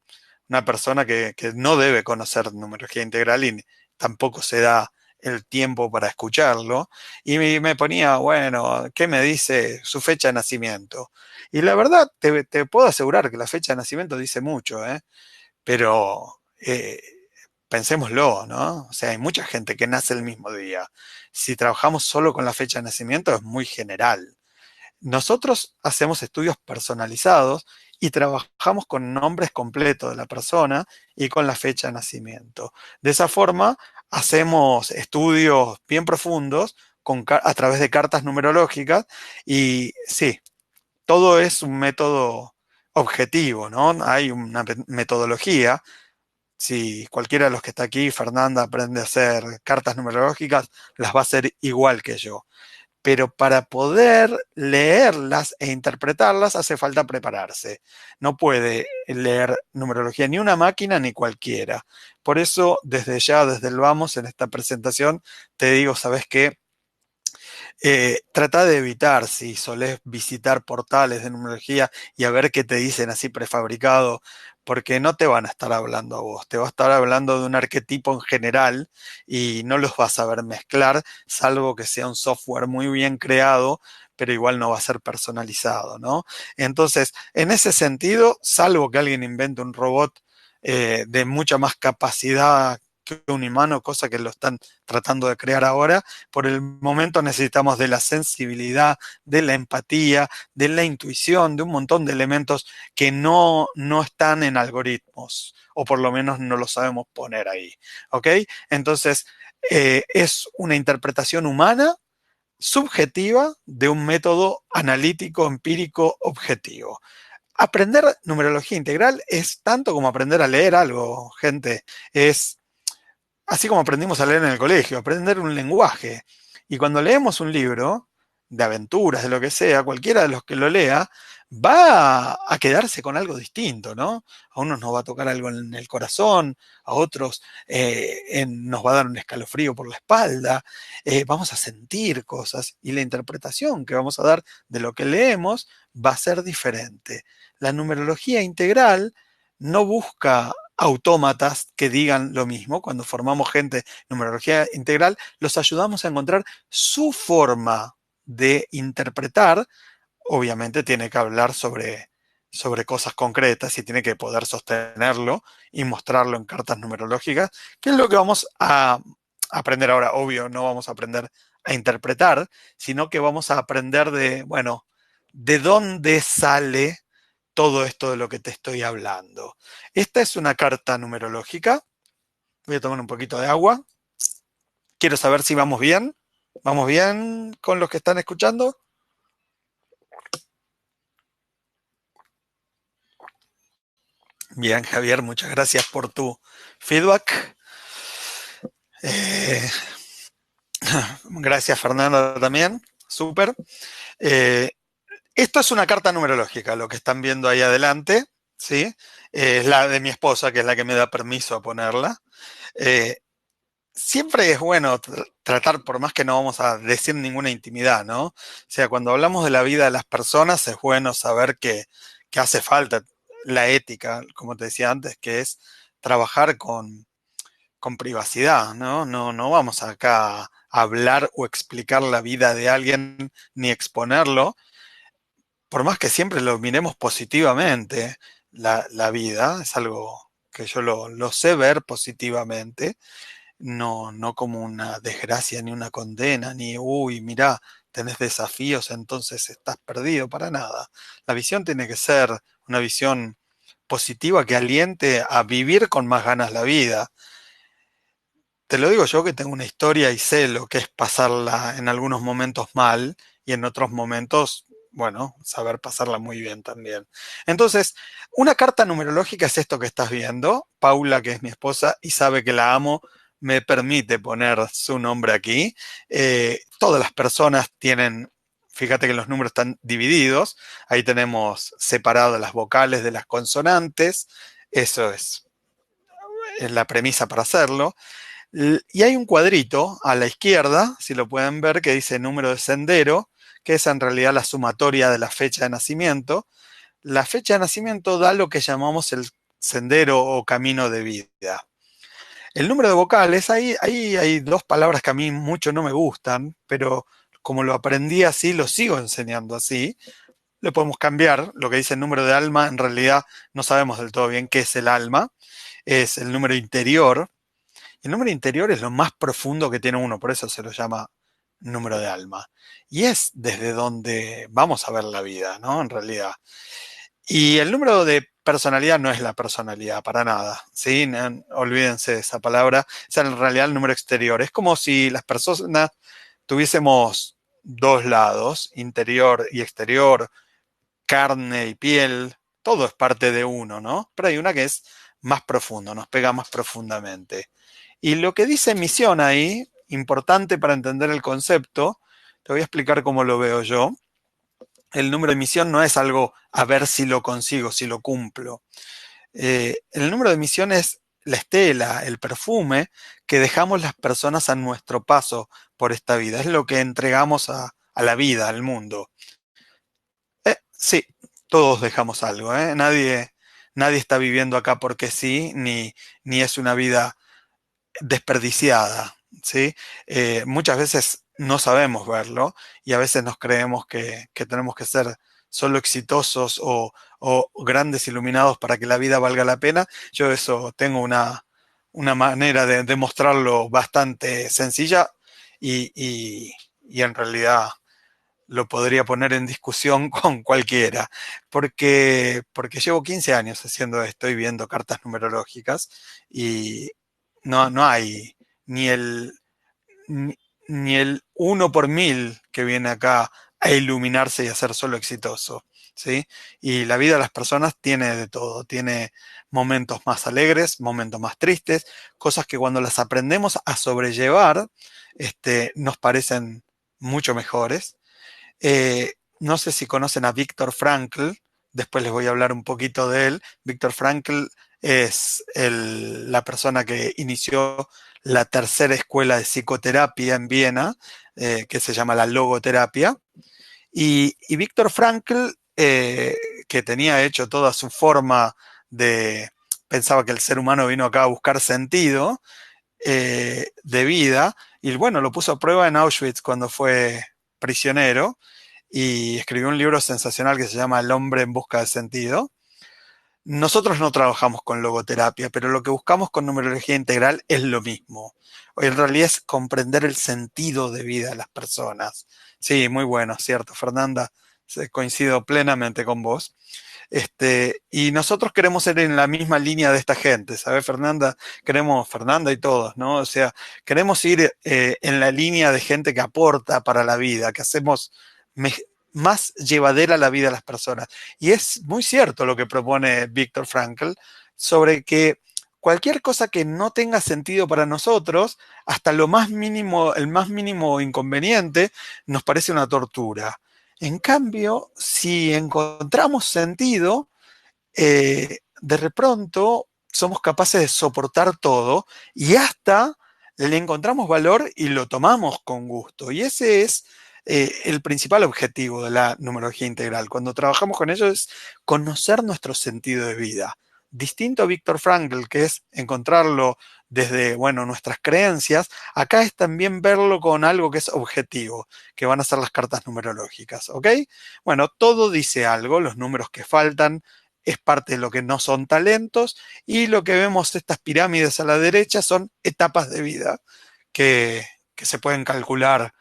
una persona que no debe conocer numerología integral y tampoco se da el tiempo para escucharlo, y me ponía, bueno, ¿qué me dice su fecha de nacimiento? Y la verdad, te puedo asegurar que la fecha de nacimiento dice mucho, ¿eh? Pero pensémoslo, ¿no? O sea, hay mucha gente que nace el mismo día. Si trabajamos solo con la fecha de nacimiento es muy general. Nosotros hacemos estudios personalizados y trabajamos con nombres completos de la persona y con la fecha de nacimiento. De esa forma, hacemos estudios bien profundos a través de cartas numerológicas y sí, todo es un método objetivo, ¿no? Hay una metodología. Si cualquiera de los que está aquí, Fernanda, aprende a hacer cartas numerológicas, las va a hacer igual que yo. Pero para poder leerlas e interpretarlas hace falta prepararse. No puede leer numerología ni una máquina ni cualquiera. Por eso, desde ya, desde el vamos, en esta presentación, te digo, ¿sabes qué? Trata de evitar, si solés visitar portales de numerología y a ver qué te dicen así prefabricado, porque no te van a estar hablando a vos, te va a estar hablando de un arquetipo en general y no los vas a ver mezclar, salvo que sea un software muy bien creado, pero igual no va a ser personalizado, ¿no? Entonces, en ese sentido, salvo que alguien invente un robot de mucha más capacidad que un humano, cosa que lo están tratando de crear ahora, por el momento necesitamos de la sensibilidad, de la empatía, de la intuición, de un montón de elementos que no están en algoritmos, o por lo menos no lo sabemos poner ahí. ¿Ok? Entonces, es una interpretación humana, subjetiva, de un método analítico, empírico, objetivo. Aprender numerología integral es tanto como aprender a leer algo, gente. Es así como aprendimos a leer en el colegio, aprender un lenguaje. Y cuando leemos un libro de aventuras, de lo que sea, cualquiera de los que lo lea, va a quedarse con algo distinto, ¿no? A unos nos va a tocar algo en el corazón, a otros nos va a dar un escalofrío por la espalda, vamos a sentir cosas y la interpretación que vamos a dar de lo que leemos va a ser diferente. La numerología integral no busca autómatas que digan lo mismo. Cuando formamos gente numerología integral, los ayudamos a encontrar su forma de interpretar. Obviamente tiene que hablar sobre cosas concretas y tiene que poder sostenerlo y mostrarlo en cartas numerológicas, que es lo que vamos a aprender ahora. Obvio, no vamos a aprender a interpretar, sino que vamos a aprender de, bueno, de dónde sale todo esto de lo que te estoy hablando. Esta es una carta numerológica. Voy a tomar un poquito de agua. Quiero saber si vamos bien. ¿Vamos bien con los que están escuchando? Bien, Javier, muchas gracias por tu feedback. Eh, gracias, Fernanda, también. Súper. Eh, Esto es una carta numerológica, lo que están viendo ahí adelante, ¿sí? Es la de mi esposa, que es la que me da permiso a ponerla. Eh, siempre es bueno tratar, por más que no vamos a decir ninguna intimidad, ¿no? O sea, cuando hablamos de la vida de las personas, es bueno saber que hace falta la ética, como te decía antes, que es trabajar con privacidad, ¿no? No vamos acá a hablar o explicar la vida de alguien ni exponerlo, por más que siempre lo miremos positivamente, la vida es algo que yo lo sé ver positivamente, no como una desgracia, ni una condena, ni, uy, mirá, tenés desafíos, entonces estás perdido, para nada. La visión tiene que ser una visión positiva que aliente a vivir con más ganas la vida. Te lo digo yo que tengo una historia y sé lo que es pasarla en algunos momentos mal y en otros momentos, bueno, saber pasarla muy bien también. Entonces, una carta numerológica es esto que estás viendo. Paula, que es mi esposa y sabe que la amo, me permite poner su nombre aquí. Todas las personas tienen, fíjate que los números están divididos. Ahí tenemos separadas las vocales de las consonantes. Eso es la premisa para hacerlo. Y hay un cuadrito a la izquierda, si lo pueden ver, que dice número de sendero, que es en realidad la sumatoria de la fecha de nacimiento. La fecha de nacimiento da lo que llamamos el sendero o camino de vida. El número de vocales, ahí hay dos palabras que a mí mucho no me gustan, pero como lo aprendí así, lo sigo enseñando así. Le podemos cambiar. Lo que dice el número de alma, en realidad no sabemos del todo bien qué es el alma. Es el número interior, el número interior es lo más profundo que tiene uno, por eso se lo llama número de alma. Y es desde donde vamos a ver la vida, ¿no? En realidad. Y el número de personalidad no es la personalidad, para nada, ¿sí? Olvídense de esa palabra. Es en realidad el número exterior. Es como si las personas tuviésemos dos lados, interior y exterior, carne y piel, todo es parte de uno, ¿no? Pero hay una que es más profundo, nos pega más profundamente. Y lo que dice misión ahí, importante para entender el concepto, te voy a explicar cómo lo veo yo. El número de misión no es algo a ver si lo consigo, si lo cumplo. El número de misión es la estela, el perfume que dejamos las personas a nuestro paso por esta vida. Es lo que entregamos a la vida, al mundo. Sí, todos dejamos algo, ¿eh? Nadie está viviendo acá porque sí, ni es una vida desperdiciada, ¿sí? Muchas veces no sabemos verlo y a veces nos creemos que tenemos que ser solo exitosos o grandes iluminados para que la vida valga la pena. Yo eso tengo una manera de demostrarlo bastante sencilla y en realidad lo podría poner en discusión con cualquiera, porque llevo 15 años haciendo esto y viendo cartas numerológicas y no hay ni el, ni, ni el 1 por 1000 que viene acá a iluminarse y a ser solo exitoso, ¿sí? Y la vida de las personas tiene de todo, tiene momentos más alegres, momentos más tristes, cosas que cuando las aprendemos a sobrellevar, nos parecen mucho mejores. No sé si conocen a Viktor Frankl, después les voy a hablar un poquito de él. Viktor Frankl es la persona que inició la tercera escuela de psicoterapia en Viena, que se llama la logoterapia. Y Viktor Frankl, que tenía hecho toda su forma de, pensaba que el ser humano vino acá a buscar sentido de vida, y bueno, lo puso a prueba en Auschwitz cuando fue prisionero y escribió un libro sensacional que se llama El hombre en busca de sentido. Nosotros no trabajamos con logoterapia, pero lo que buscamos con numerología integral es lo mismo. En realidad es comprender el sentido de vida de las personas. Sí, muy bueno, cierto, Fernanda. Coincido plenamente con vos. Y nosotros queremos ser en la misma línea de esta gente, ¿sabes, Fernanda? Queremos, Fernanda y todos, ¿no? O sea, queremos ir en la línea de gente que aporta para la vida, que hacemos me- más llevadera la vida de las personas. Y es muy cierto lo que propone Viktor Frankl sobre que cualquier cosa que no tenga sentido para nosotros, hasta lo más mínimo, el más mínimo inconveniente, nos parece una tortura. En cambio, si encontramos sentido, de repronto somos capaces de soportar todo y hasta le encontramos valor y lo tomamos con gusto. Y ese es el principal objetivo de la numerología integral. Cuando trabajamos con ello es conocer nuestro sentido de vida. Distinto a Viktor Frankl, que es encontrarlo desde, bueno, nuestras creencias, acá es también verlo con algo que es objetivo, que van a ser las cartas numerológicas, ¿ok? Bueno, todo dice algo, los números que faltan es parte de lo que no son talentos, y lo que vemos estas pirámides a la derecha son etapas de vida que se pueden calcular.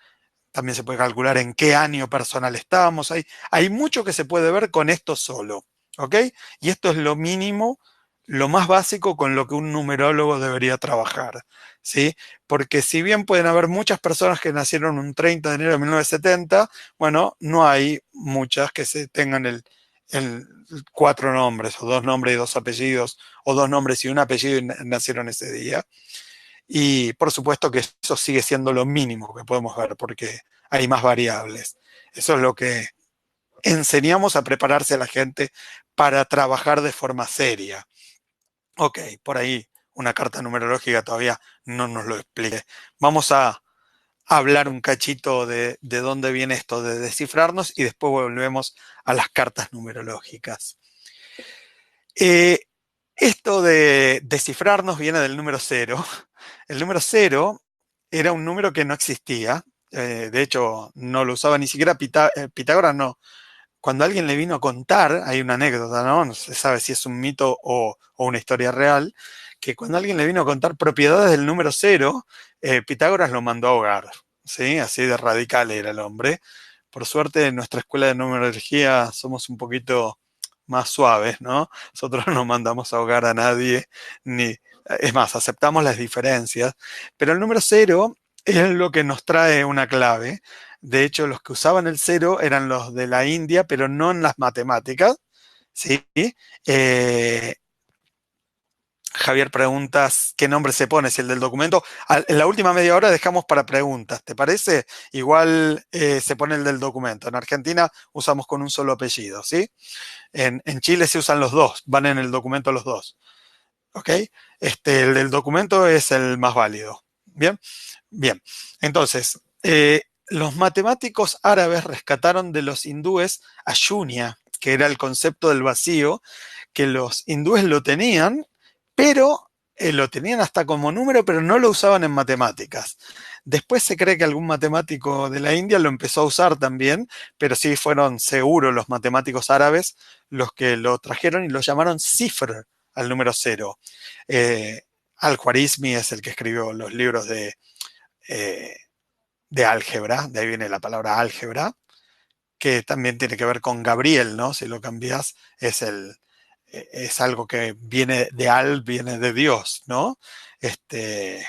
También se puede calcular en qué año personal estamos. Hay mucho que se puede ver con esto solo, ¿ok? Y esto es lo mínimo, lo más básico con lo que un numerólogo debería trabajar, ¿sí? Porque si bien pueden haber muchas personas que nacieron un 30 de enero de 1970, bueno, no hay muchas que se tengan el cuatro nombres, o dos nombres y dos apellidos, o dos nombres y un apellido y nacieron ese día. Y por supuesto que eso sigue siendo lo mínimo que podemos ver, porque hay más variables. Eso es lo que enseñamos a prepararse a la gente para trabajar de forma seria. Ok, por ahí una carta numerológica todavía no nos lo explique. Vamos a hablar un cachito de dónde viene esto de descifrarnos y después volvemos a las cartas numerológicas. Eh, Esto de descifrarnos viene del número cero. El número cero era un número que no existía. De hecho, no lo usaba ni siquiera Pitágoras, no. Cuando alguien le vino a contar, hay una anécdota, ¿no? No se sabe si es un mito o una historia real, que cuando alguien le vino a contar propiedades del número cero, Pitágoras lo mandó a ahogar, ¿sí? Así de radical era el hombre. Por suerte, en nuestra escuela de numerología somos un poquito más suaves, ¿no? Nosotros no mandamos a ahogar a nadie, ni, es más, aceptamos las diferencias, pero el número cero es lo que nos trae una clave. De hecho, los que usaban el cero eran los de la India, pero no en las matemáticas, ¿sí? Eh, Javier, preguntas, ¿qué nombre se pone? Si el del documento. En la última media hora dejamos para preguntas, ¿te parece? Igual se pone el del documento. En Argentina usamos con un solo apellido, ¿sí? En Chile se usan los dos, van en el documento los dos. ¿Ok? El del documento es el más válido. ¿Bien? Bien. Entonces, los matemáticos árabes rescataron de los hindúes a Shunya, que era el concepto del vacío, que los hindúes lo tenían, pero lo tenían hasta como número, pero no lo usaban en matemáticas. Después se cree que algún matemático de la India lo empezó a usar también, pero sí fueron seguros los matemáticos árabes los que lo trajeron y lo llamaron cifr al número cero. Al-Khwarizmi es el que escribió los libros eh, de álgebra, de ahí viene la palabra álgebra, que también tiene que ver con Gabriel, ¿no? Si lo cambias, es algo que viene de viene de Dios, ¿no? Este,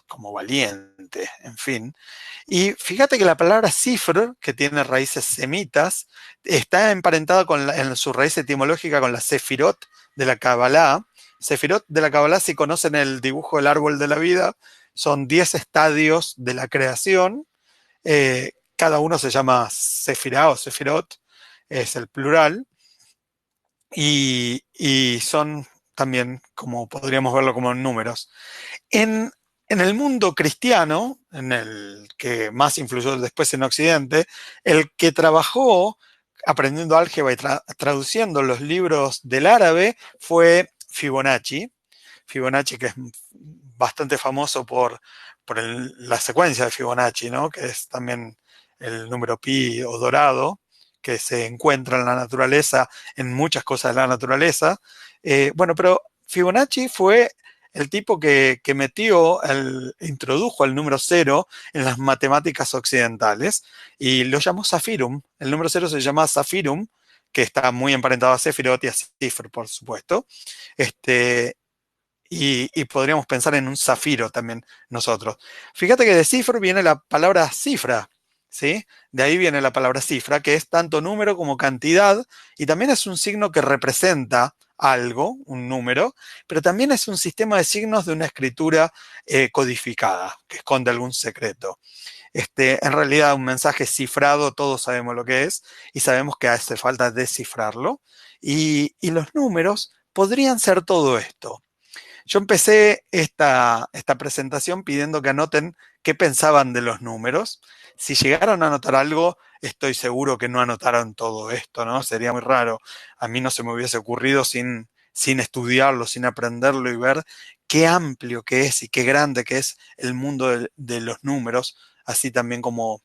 como valiente, en fin. Y fíjate que la palabra cifr, que tiene raíces semitas, está emparentada en su raíz etimológica con la sefirot de la Kabbalah. Sefirot de la Kabbalah, si conocen el dibujo del árbol de la vida, son 10 estadios de la creación. Cada uno se llama sefirá o sefirot, es el plural, y son también, como podríamos verlo como en números. En, en el mundo cristiano, en el que más influyó después en Occidente, el que trabajó aprendiendo álgebra y traduciendo los libros del árabe fue Fibonacci. Fibonacci, que es bastante famoso por la secuencia de Fibonacci, ¿no? Que es también el número pi o dorado, que se encuentra en la naturaleza, en muchas cosas de la naturaleza. Bueno, pero Fibonacci fue el tipo que introdujo el número cero en las matemáticas occidentales y lo llamó Zafirum. El número cero se llama Zafirum, que está muy emparentado a Sefirot y a Cifr, por supuesto. Y podríamos pensar en un zafiro también nosotros. Fíjate que de cifra viene la palabra cifra, ¿sí? De ahí viene la palabra cifra, que es tanto número como cantidad, y también es un signo que representa algo, un número, pero también es un sistema de signos de una escritura codificada, que esconde algún secreto. En realidad, un mensaje cifrado, todos sabemos lo que es, y sabemos que hace falta descifrarlo, y los números podrían ser todo esto. Yo empecé esta presentación pidiendo que anoten qué pensaban de los números. Si llegaron a anotar algo, estoy seguro que no anotaron todo esto, ¿no? Sería muy raro. A mí no se me hubiese ocurrido sin estudiarlo, sin aprenderlo y ver qué amplio que es y qué grande que es el mundo de los números, así también como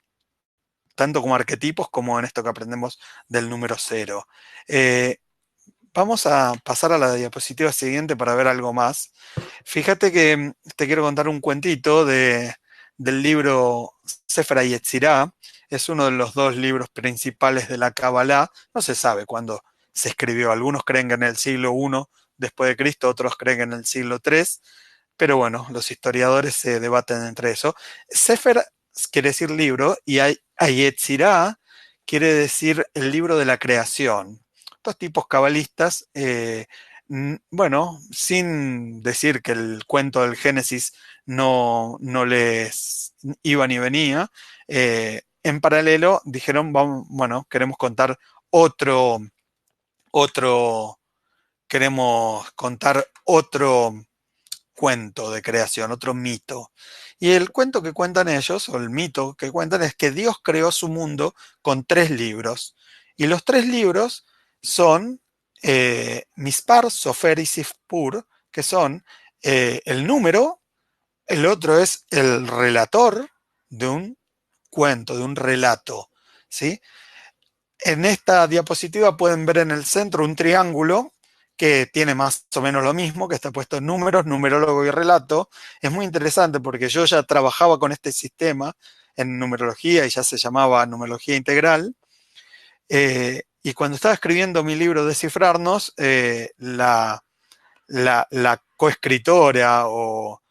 tanto como arquetipos como en esto que aprendemos del número cero. Eh, Vamos a pasar a la diapositiva siguiente para ver algo más. Fíjate que te quiero contar un cuentito del libro Sefer Yetzirah. Es uno de los dos libros principales de la Kabbalah. No se sabe cuándo se escribió. Algunos creen que en el siglo I después de Cristo, otros creen que en el siglo III. Pero bueno, los historiadores se debaten entre eso. Sefer quiere decir libro y Yetzirah quiere decir el libro de la creación. Estos tipos cabalistas, bueno, sin decir que el cuento del Génesis no les iba ni venía, en paralelo dijeron, vamos, bueno, queremos contar otro, otro, queremos contar otro cuento de creación, otro mito. Y el cuento que cuentan ellos, o el mito que cuentan, es que Dios creó su mundo con tres libros. Y los tres libros son Mispar, Sofer y Sifpur, que son el número, el otro es el relator de un cuento, de un relato. ¿Sí? En esta diapositiva pueden ver en el centro un triángulo que tiene más o menos lo mismo, que está puesto en números, numerólogo y relato. Es muy interesante porque yo ya trabajaba con este sistema en numerología y ya se llamaba numerología integral. Y cuando estaba escribiendo mi libro Descifrarnos, la coescritora o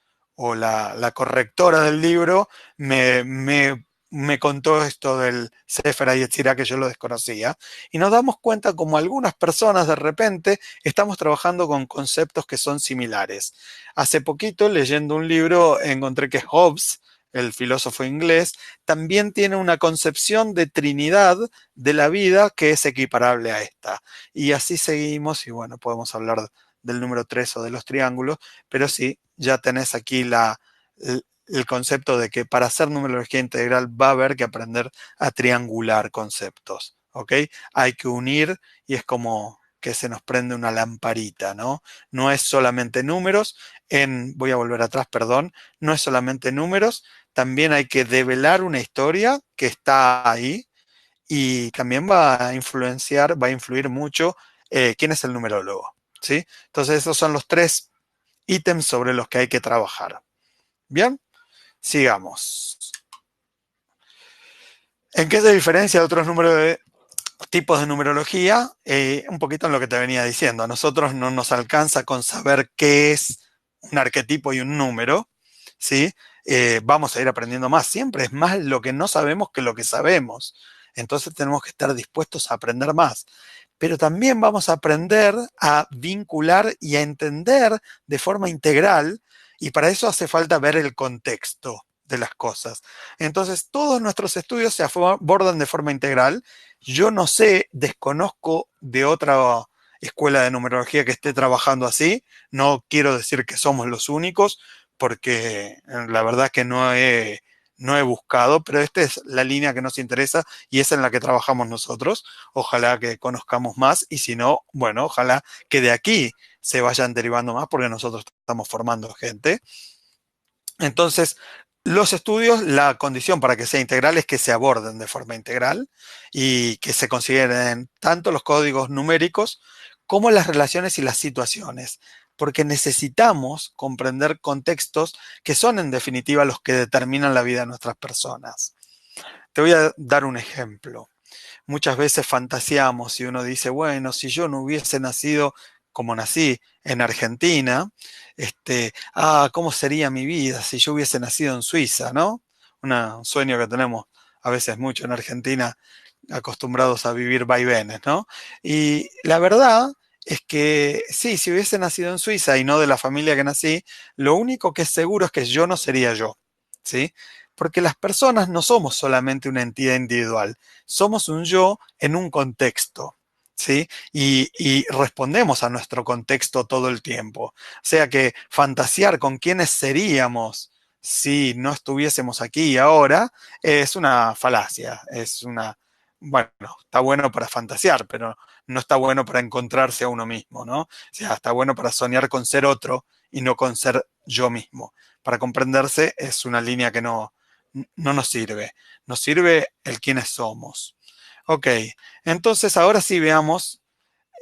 la correctora del libro me contó esto del Sefer Yetzirah que yo lo desconocía. Y nos damos cuenta como algunas personas de repente estamos trabajando con conceptos que son similares. Hace poquito, leyendo un libro, encontré que Hobbes, el filósofo inglés, también tiene una concepción de Trinidad de la vida que es equiparable a esta. Y así seguimos y bueno, podemos hablar del número 3 o de los triángulos, pero sí, ya tenés aquí el concepto de que para hacer numerología integral va a haber que aprender a triangular conceptos, ¿ok? Hay que unir y es como que se nos prende una lamparita, ¿no? No es solamente números, voy a volver atrás, perdón, no es solamente números, también hay que develar una historia que está ahí y también va a influenciar, va a influir mucho quién es el numerólogo, ¿sí? Entonces esos son los tres ítems sobre los que hay que trabajar. Bien, sigamos. ¿En qué se diferencia de otros tipos de numerología? Un poquito en lo que te venía diciendo. A nosotros no nos alcanza con saber qué es un arquetipo y un número, ¿sí? Vamos a ir aprendiendo más. Siempre es más lo que no sabemos que lo que sabemos. Entonces tenemos que estar dispuestos a aprender más. Pero también vamos a aprender a vincular y a entender de forma integral, y para eso hace falta ver el contexto de las cosas. Entonces, todos nuestros estudios se abordan de forma integral. Yo no sé, desconozco de otra escuela de numerología que esté trabajando así. No quiero decir que somos los únicos, porque la verdad que no he buscado, pero esta es la línea que nos interesa y es en la que trabajamos nosotros. Ojalá que conozcamos más y si no, bueno, ojalá que de aquí se vayan derivando más porque nosotros estamos formando gente. Entonces, los estudios, la condición para que sea integral es que se aborden de forma integral y que se consideren tanto los códigos numéricos como las relaciones y las situaciones, porque necesitamos comprender contextos que son en definitiva los que determinan la vida de nuestras personas. Te voy a dar un ejemplo. Muchas veces fantaseamos y uno dice, bueno, si yo no hubiese nacido como nací en Argentina, ¿cómo sería mi vida si yo hubiese nacido en Suiza, ¿no? Un sueño que tenemos a veces mucho en Argentina, acostumbrados a vivir vaivenes, ¿no? Y la verdad es que sí, si hubiese nacido en Suiza y no de la familia que nací, lo único que es seguro es que yo no sería yo, ¿sí? Porque las personas no somos solamente una entidad individual, somos un yo en un contexto. ¿sí? Y respondemos a nuestro contexto todo el tiempo. O sea que fantasear con quiénes seríamos si no estuviésemos aquí y ahora es una falacia, bueno, está bueno para fantasear, pero no está bueno para encontrarse a uno mismo, ¿no? O sea, está bueno para soñar con ser otro y no con ser yo mismo. Para comprenderse es una línea que no nos sirve. Nos sirve el quiénes somos. Ok, entonces ahora sí veamos,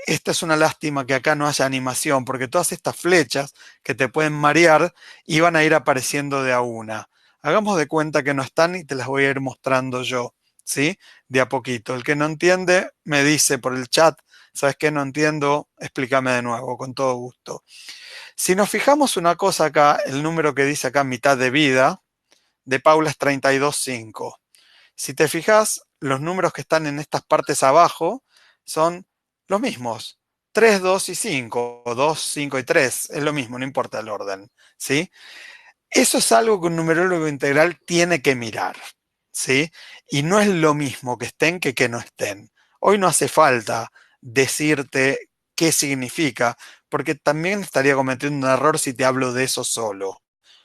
esta es una lástima que acá no haya animación, porque todas estas flechas que te pueden marear iban a ir apareciendo de a una. Hagamos de cuenta que no están y te las voy a ir mostrando yo, ¿sí? De a poquito. El que no entiende me dice por el chat, ¿sabes qué? No entiendo, explícame de nuevo, con todo gusto. Si nos fijamos una cosa acá, el número que dice acá mitad de vida, de Paula es 32,5. Si te fijas, los números que están en estas partes abajo son los mismos. 3, 2 y 5, o 2, 5 y 3, es lo mismo, no importa el orden, ¿sí? Eso es algo que un numerólogo integral tiene que mirar, ¿sí? Y no es lo mismo que estén que no estén. Hoy no hace falta decirte qué significa, porque también estaría cometiendo un error si te hablo de eso solo.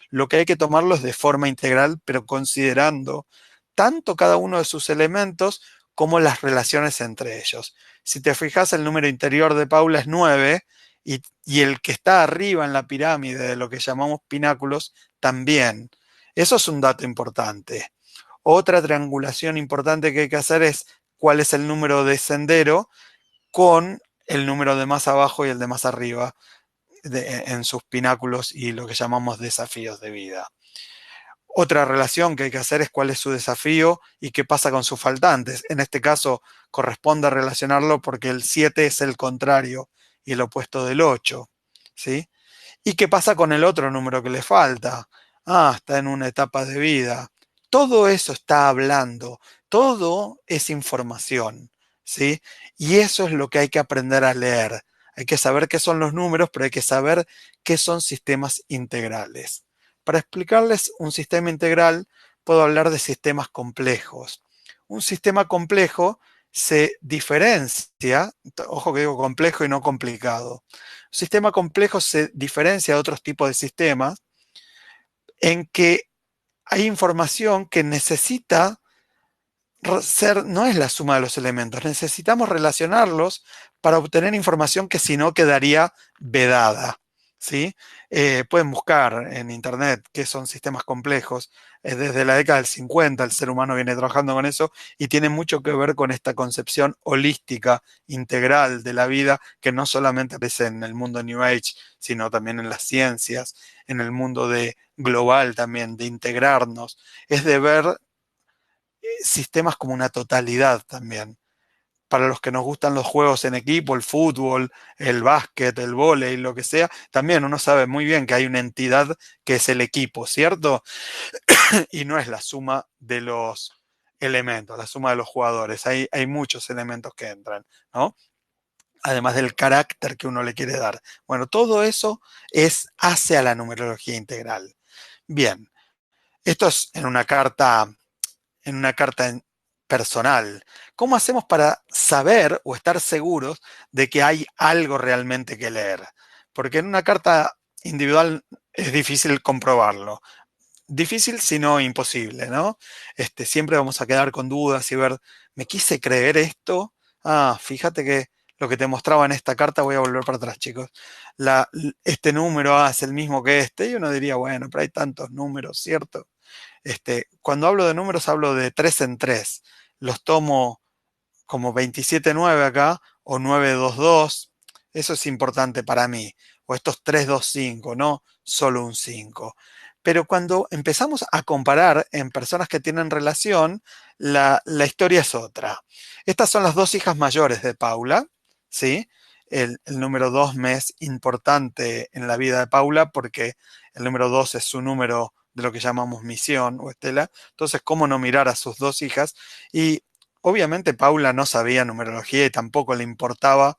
Lo que hay que tomarlo es de forma integral, pero considerando tanto cada uno de sus elementos como las relaciones entre ellos. Si te fijas, el número interior de Paula es 9 y el que está arriba en la pirámide de lo que llamamos pináculos también. Eso es un dato importante. Otra triangulación importante que hay que hacer es cuál es el número de sendero con el número de más abajo y el de más arriba en sus pináculos y lo que llamamos desafíos de vida. Otra relación que hay que hacer es cuál es su desafío y qué pasa con sus faltantes. En este caso corresponde relacionarlo porque el 7 es el contrario y el opuesto del 8, ¿sí? ¿Y qué pasa con el otro número que le falta? Ah, está en una etapa de vida. Todo eso está hablando, todo es información, ¿sí? Y eso es lo que hay que aprender a leer. Hay que saber qué son los números, pero hay que saber qué son sistemas integrales. Para explicarles un sistema integral, puedo hablar de sistemas complejos. Un sistema complejo se diferencia, ojo que digo complejo y no complicado. Un sistema complejo se diferencia de otros tipos de sistemas en que hay información que necesita ser, no es la suma de los elementos, necesitamos relacionarlos para obtener información que si no quedaría vedada. ¿Sí? Pueden buscar en internet qué son sistemas complejos. Desde la década del 50 el ser humano viene trabajando con eso y tiene mucho que ver con esta concepción holística, integral de la vida, que no solamente aparece en el mundo New Age, sino también en las ciencias, en el mundo de global también, de integrarnos. Es de ver sistemas como una totalidad también. Para los que nos gustan los juegos en equipo, el fútbol, el básquet, el vóley, lo que sea, también uno sabe muy bien que hay una entidad que es el equipo, ¿cierto? Y no es la suma de los elementos, la suma de los jugadores. Hay muchos elementos que entran, ¿no? Además del carácter que uno le quiere dar. Bueno, todo eso hace a la numerología integral. Bien, esto es en una carta personal. ¿Cómo hacemos para saber o estar seguros de que hay algo realmente que leer? Porque en una carta individual es difícil comprobarlo. Difícil, si no imposible, ¿no? Siempre vamos a quedar con dudas y ver, ¿me quise creer esto? Ah, fíjate que lo que te mostraba en esta carta, voy a volver para atrás, chicos. Este número es el mismo que este, y uno diría, bueno, pero hay tantos números, ¿cierto? Cuando hablo de números hablo de 3 en 3. Los tomo como 27,9 acá o 922. Eso es importante para mí. O estos 325, no solo un 5. Pero cuando empezamos a comparar en personas que tienen relación, la historia es otra. Estas son las dos hijas mayores de Paula, ¿sí? El número 2 me es importante en la vida de Paula porque el número 2 es su número de lo que llamamos misión o estela. Entonces, ¿cómo no mirar a sus dos hijas? Y obviamente Paula no sabía numerología y tampoco le importaba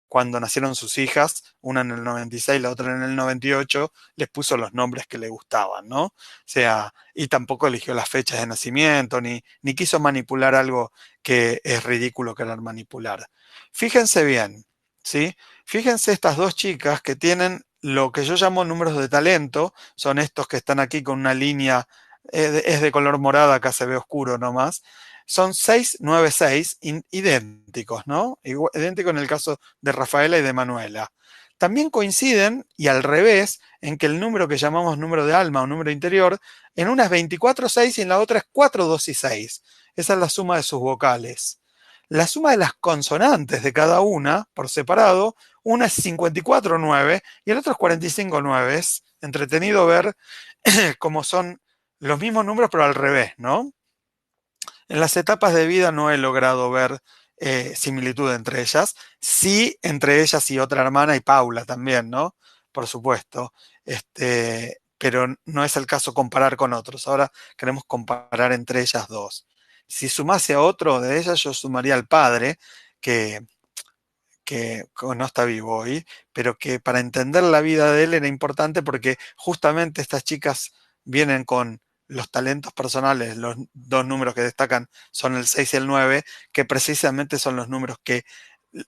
cuando nacieron sus hijas, una en el 96, la otra en el 98, les puso los nombres que le gustaban, ¿no? O sea, y tampoco eligió las fechas de nacimiento, ni quiso manipular algo que es ridículo querer manipular. Fíjense bien, ¿sí? Fíjense estas dos chicas que tienen lo que yo llamo números de talento, son estos que están aquí con una línea, es de color morada, acá se ve oscuro nomás, son 696 idénticos, ¿no? Idéntico en el caso de Rafaela y de Manuela. También coinciden, y al revés, en que el número que llamamos número de alma o número interior, en una es 24,6 y en la otra es 4, 2 y 6. Esa es la suma de sus vocales. La suma de las consonantes de cada una, por separado, una es 54,9 y el otro es 45,9. Es entretenido ver cómo son los mismos números, pero al revés, ¿no? En las etapas de vida no he logrado ver similitud entre ellas. Sí, entre ellas y otra hermana y Paula también, ¿no? Por supuesto. Pero no es el caso comparar con otros. Ahora queremos comparar entre ellas dos. Si sumase a otro de ellas, yo sumaría al padre, que, que no está vivo hoy, pero que para entender la vida de él era importante porque justamente estas chicas vienen con los talentos personales, los dos números que destacan son el 6 y el 9, que precisamente son los números que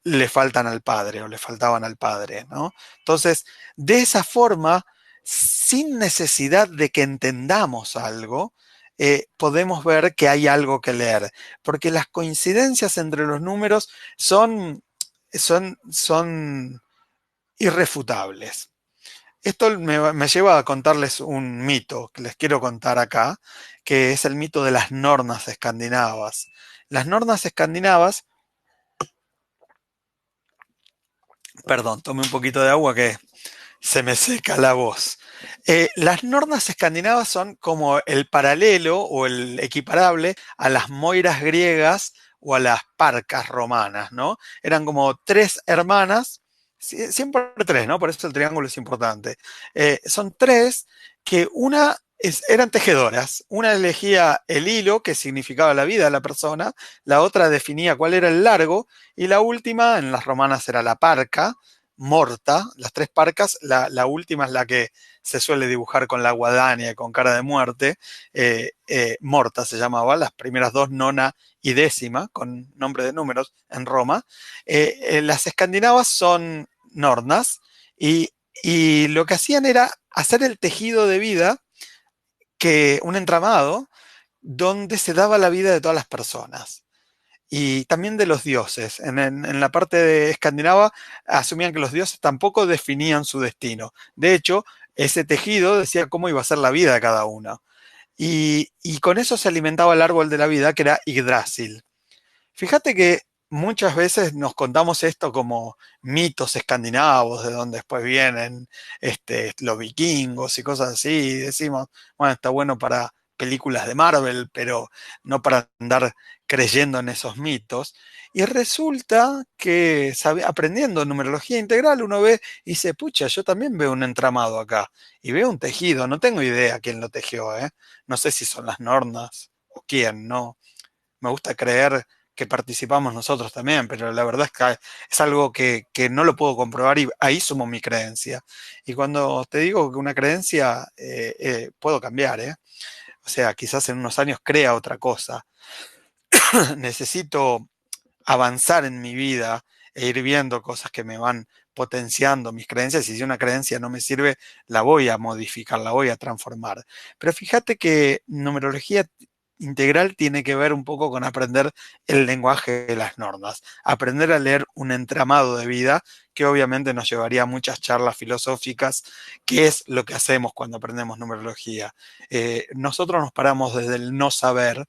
le faltan al padre o le faltaban al padre, ¿no? Entonces, de esa forma, sin necesidad de que entendamos algo, podemos ver que hay algo que leer, porque las coincidencias entre los números son irrefutables. Esto me lleva a contarles un mito que les quiero contar acá, que es el mito de las nornas escandinavas. Las nornas escandinavas, perdón, tome un poquito de agua que se me seca la voz. Las nornas escandinavas son como el paralelo o el equiparable a las moiras griegas o a las parcas romanas, ¿no? Eran como tres hermanas, siempre tres, ¿no? Por eso el triángulo es importante. Son tres que eran tejedoras. Una elegía el hilo, que significaba la vida de la persona, la otra definía cuál era el largo, y la última, en las romanas era la parca, morta, las tres parcas, la última es la que se suele dibujar con la guadaña, con cara de muerte, morta se llamaba, las primeras dos, nona y décima, con nombre de números en Roma. Las escandinavas son nornas y lo que hacían era hacer el tejido de vida, que un entramado donde se daba la vida de todas las personas y también de los dioses. En la parte de escandinava asumían que los dioses tampoco definían su destino. De hecho, ese tejido decía cómo iba a ser la vida de cada uno. Y con eso se alimentaba el árbol de la vida, que era Yggdrasil. Fíjate que muchas veces nos contamos esto como mitos escandinavos, de donde después vienen los vikingos y cosas así, y decimos, bueno, está bueno para películas de Marvel, pero no para andar creyendo en esos mitos. Y resulta que aprendiendo numerología integral uno ve y dice, pucha, yo también veo un entramado acá y veo un tejido, no tengo idea quién lo tejió, ¿eh? No sé si son las nornas o quién, ¿no? Me gusta creer que participamos nosotros también, pero la verdad es que es algo que no lo puedo comprobar y ahí sumo mi creencia. Y cuando te digo que una creencia puedo cambiar, ¿eh? O sea, quizás en unos años crea otra cosa. Necesito avanzar en mi vida e ir viendo cosas que me van potenciando mis creencias y si una creencia no me sirve, la voy a modificar, la voy a transformar. Pero fíjate que numerología integral tiene que ver un poco con aprender el lenguaje de las normas, aprender a leer un entramado de vida que obviamente nos llevaría a muchas charlas filosóficas, que es lo que hacemos cuando aprendemos numerología. Nosotros nos paramos desde el no saber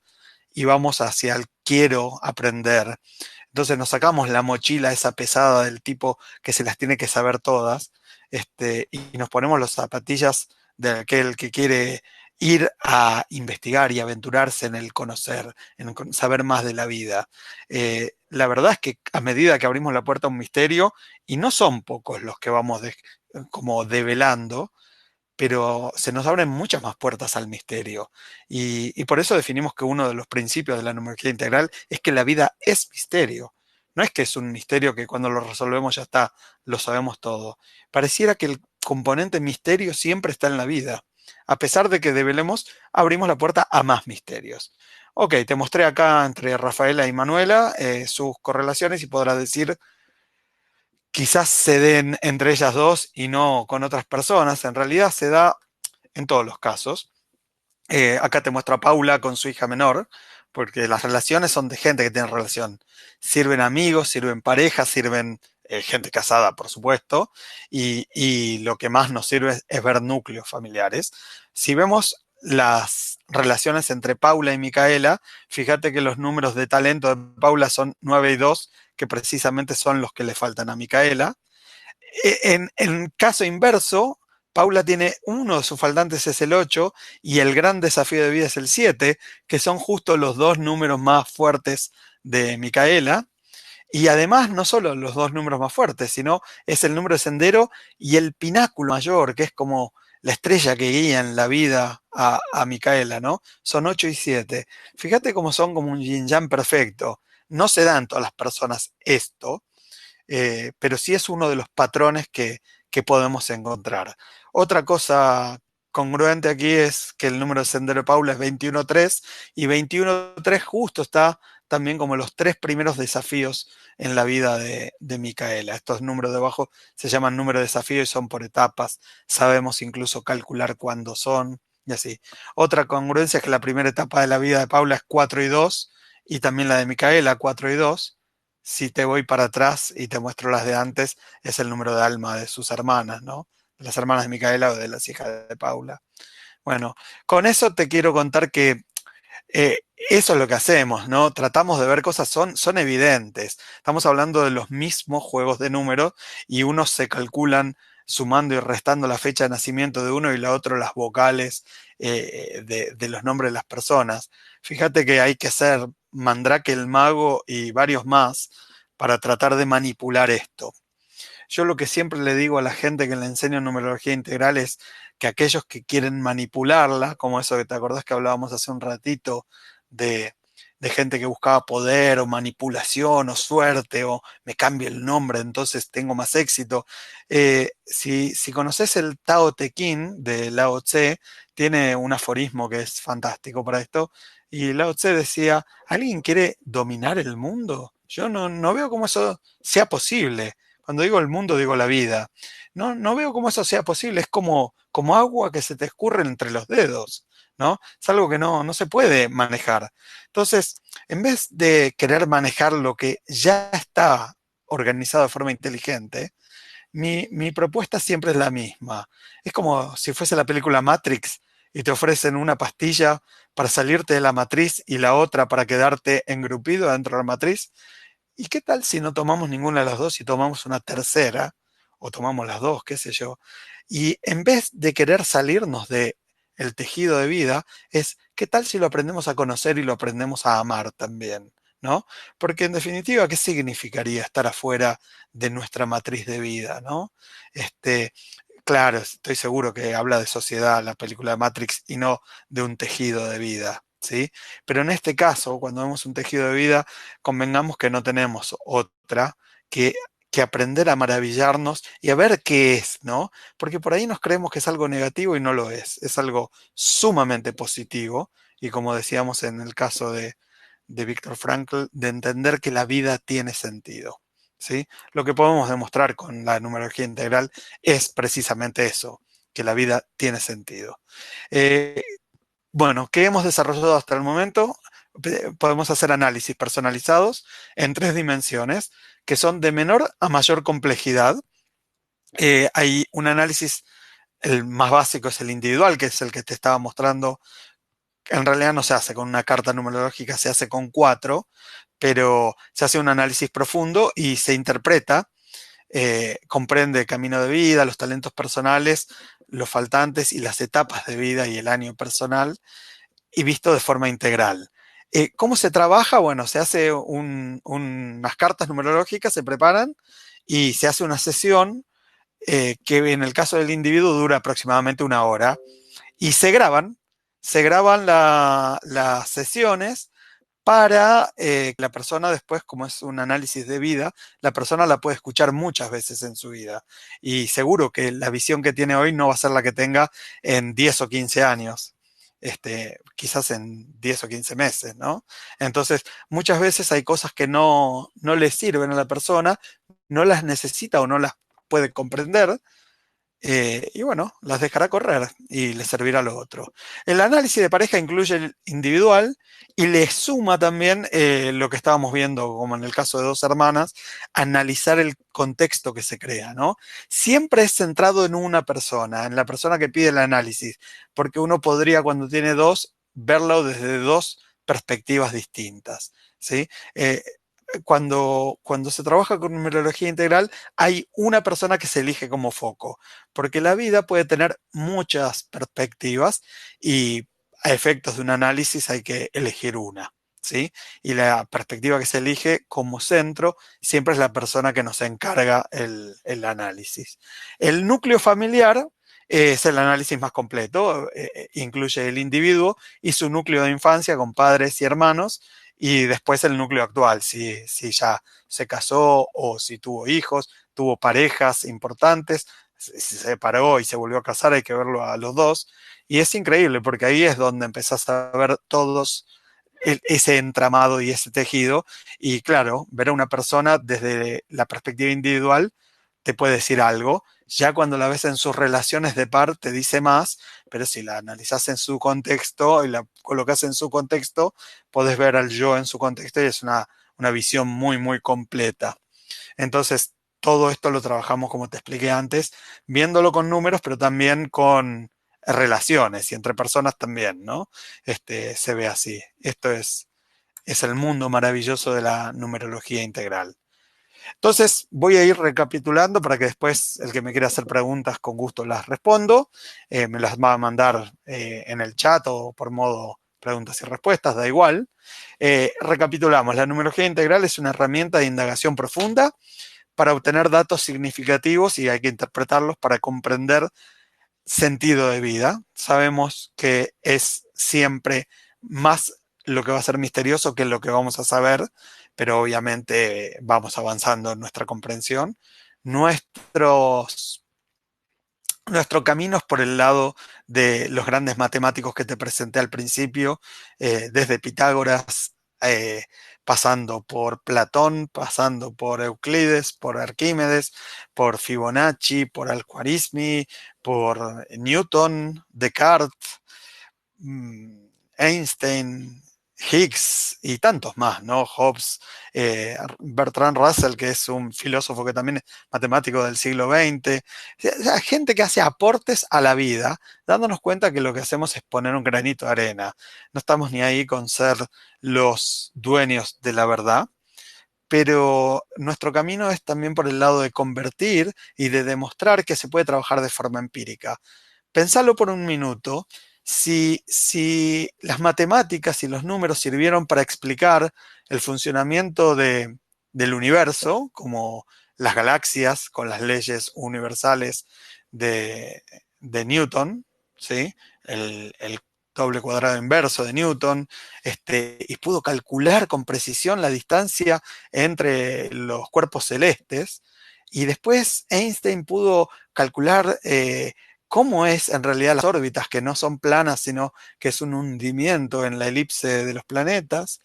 y vamos hacia el quiero aprender. Entonces nos sacamos la mochila esa pesada del tipo que se las tiene que saber todas, y nos ponemos las zapatillas de aquel que quiere ir a investigar y aventurarse en el conocer, en saber más de la vida. La verdad es que a medida que abrimos la puerta a un misterio, y no son pocos los que vamos como develando, pero se nos abren muchas más puertas al misterio. Y por eso definimos que uno de los principios de la numerología integral es que la vida es misterio. No es que es un misterio que cuando lo resolvemos ya está, lo sabemos todo. Pareciera que el componente misterio siempre está en la vida. A pesar de que develemos, abrimos la puerta a más misterios. Ok, te mostré acá entre Rafaela y Manuela sus correlaciones y podrás decir, quizás se den entre ellas dos y no con otras personas. En realidad se da en todos los casos. Acá te muestro a Paula con su hija menor, porque las relaciones son de gente que tiene relación. Sirven amigos, sirven parejas, sirven gente casada, por supuesto, y lo que más nos sirve es ver núcleos familiares. Si vemos las relaciones entre Paula y Micaela, fíjate que los números de talento de Paula son 9 y 2, que precisamente son los que le faltan a Micaela. En caso inverso, Paula tiene uno de sus faltantes es el 8 y el gran desafío de vida es el 7, que son justo los dos números más fuertes de Micaela. Y además, no solo los dos números más fuertes, sino es el número de sendero y el pináculo mayor, que es como la estrella que guía en la vida a Micaela, ¿no? Son 8 y 7. Fíjate cómo son como un yin yang perfecto. No se dan todas las personas esto, pero sí es uno de los patrones que podemos encontrar. Otra cosa congruente aquí es que el número de Sendero de Paula es 21.3 y 21.3 justo está también como los tres primeros desafíos en la vida de Micaela. Estos números de abajo se llaman número de desafío y son por etapas. Sabemos incluso calcular cuándo son y así. Otra congruencia es que la primera etapa de la vida de Paula es 4 y 2 y también la de Micaela 4 y 2. Si te voy para atrás y te muestro las de antes, es el número de alma de sus hermanas, ¿no? De las hermanas de Micaela o de las hijas de Paula. Bueno, con eso te quiero contar que eso es lo que hacemos, ¿no? Tratamos de ver cosas, son evidentes. Estamos hablando de los mismos juegos de números y unos se calculan sumando y restando la fecha de nacimiento de uno y la otro las vocales de los nombres de las personas. Fíjate que hay que ser Mandrake el mago y varios más para tratar de manipular esto. Yo lo que siempre le digo a la gente que le enseño numerología integral es que aquellos que quieren manipularla, como eso que te acordás que hablábamos hace un ratito de, de gente que buscaba poder o manipulación o suerte o me cambio el nombre, entonces tengo más éxito. Si conoces el Tao Te Ching de Lao Tse, tiene un aforismo que es fantástico para esto. Y Lao Tse decía, ¿alguien quiere dominar el mundo? Yo no veo cómo eso sea posible. Cuando digo el mundo, digo la vida. No veo cómo eso sea posible. Es como agua que se te escurre entre los dedos, ¿no? Es algo que no se puede manejar. Entonces, en vez de querer manejar lo que ya está organizado de forma inteligente, mi propuesta siempre es la misma. Es como si fuese la película Matrix y te ofrecen una pastilla para salirte de la matriz y la otra para quedarte engrupido dentro de la matriz. ¿Y qué tal si no tomamos ninguna de las dos y tomamos una tercera? O tomamos las dos, qué sé yo. Y en vez de querer salirnos de el tejido de vida, es qué tal si lo aprendemos a conocer y lo aprendemos a amar también, ¿no? Porque en definitiva, ¿qué significaría estar afuera de nuestra matriz de vida, ¿no? Este, claro, estoy seguro que habla de sociedad la película de Matrix y no de un tejido de vida, ¿sí? Pero en este caso, cuando vemos un tejido de vida, convengamos que no tenemos otra que, que aprender a maravillarnos y a ver qué es, ¿no? Porque por ahí nos creemos que es algo negativo y no lo es algo sumamente positivo y como decíamos en el caso de Viktor Frankl, de entender que la vida tiene sentido, ¿sí? Lo que podemos demostrar con la numerología integral es precisamente eso, que la vida tiene sentido. Eh, bueno, ¿qué hemos desarrollado hasta el momento? Podemos hacer análisis personalizados en tres dimensiones, que son de menor a mayor complejidad. Hay un análisis, el más básico es el individual, que es el que te estaba mostrando. En realidad no se hace con una carta numerológica, se hace con cuatro, pero se hace un análisis profundo y se interpreta, comprende el camino de vida, los talentos personales, los faltantes y las etapas de vida y el año personal y visto de forma integral. ¿Cómo se trabaja? Bueno, se hace unas cartas numerológicas, se preparan y se hace una sesión que en el caso del individuo dura aproximadamente una hora y se graban las sesiones para que la persona después, como es un análisis de vida, la persona la puede escuchar muchas veces en su vida. Y seguro que la visión que tiene hoy no va a ser la que tenga en 10 o 15 años. Quizás en 10 o 15 meses, ¿no? Entonces, muchas veces hay cosas que no le sirven a la persona, no las necesita o no las puede comprender, y bueno, las dejará correr y le servirá lo otro. El análisis de pareja incluye el individual y le suma también lo que estábamos viendo, como en el caso de dos hermanas, analizar el contexto que se crea, ¿no? Siempre es centrado en una persona, en la persona que pide el análisis, porque uno podría, cuando tiene dos, verlo desde dos perspectivas distintas, ¿sí? Cuando se trabaja con numerología integral, hay una persona que se elige como foco, porque la vida puede tener muchas perspectivas y a efectos de un análisis hay que elegir una, ¿sí? Y la perspectiva que se elige como centro siempre es la persona que nos encarga el análisis. El núcleo familiar es el análisis más completo, incluye el individuo y su núcleo de infancia con padres y hermanos, y después el núcleo actual, si ya se casó o si tuvo hijos, tuvo parejas importantes, si se separó y se volvió a casar, hay que verlo a los dos. Y es increíble porque ahí es donde empezás a ver todos ese entramado y ese tejido. Y claro, ver a una persona desde la perspectiva individual te puede decir algo. Ya cuando la ves en sus relaciones de par te dice más, pero si la analizás en su contexto y la colocas en su contexto, podés ver al yo en su contexto y es una visión muy, muy completa. Entonces, todo esto lo trabajamos, como te expliqué antes, viéndolo con números, pero también con relaciones y entre personas también, ¿no? Se ve así. Es el mundo maravilloso de la numerología integral. Entonces, voy a ir recapitulando para que después el que me quiera hacer preguntas con gusto las respondo. Me las va a mandar en el chat o por modo preguntas y respuestas, da igual. Recapitulamos, la numerología integral es una herramienta de indagación profunda para obtener datos significativos y hay que interpretarlos para comprender sentido de vida. Sabemos que es siempre más lo que va a ser misterioso que lo que vamos a saber, pero obviamente vamos avanzando en nuestra comprensión. Nuestros Nuestro camino es por el lado de los grandes matemáticos que te presenté al principio, desde Pitágoras, pasando por Platón, pasando por Euclides, por Arquímedes, por Fibonacci, por Al-Khwarizmi, por Newton, Descartes, Einstein, Higgs y tantos más, ¿no? Hobbes, Bertrand Russell, que es un filósofo que también es matemático del siglo XX. O sea, gente que hace aportes a la vida, dándonos cuenta que lo que hacemos es poner un granito de arena. No estamos ni ahí con ser los dueños de la verdad, pero nuestro camino es también por el lado de convertir y de demostrar que se puede trabajar de forma empírica. Pensalo por un minuto, si las matemáticas y los números sirvieron para explicar el funcionamiento del universo, como las galaxias con las leyes universales de Newton, ¿sí? El doble cuadrado inverso de Newton, y pudo calcular con precisión la distancia entre los cuerpos celestes, y después Einstein pudo calcular cómo es en realidad las órbitas, que no son planas, sino que es un hundimiento en la elipse de los planetas.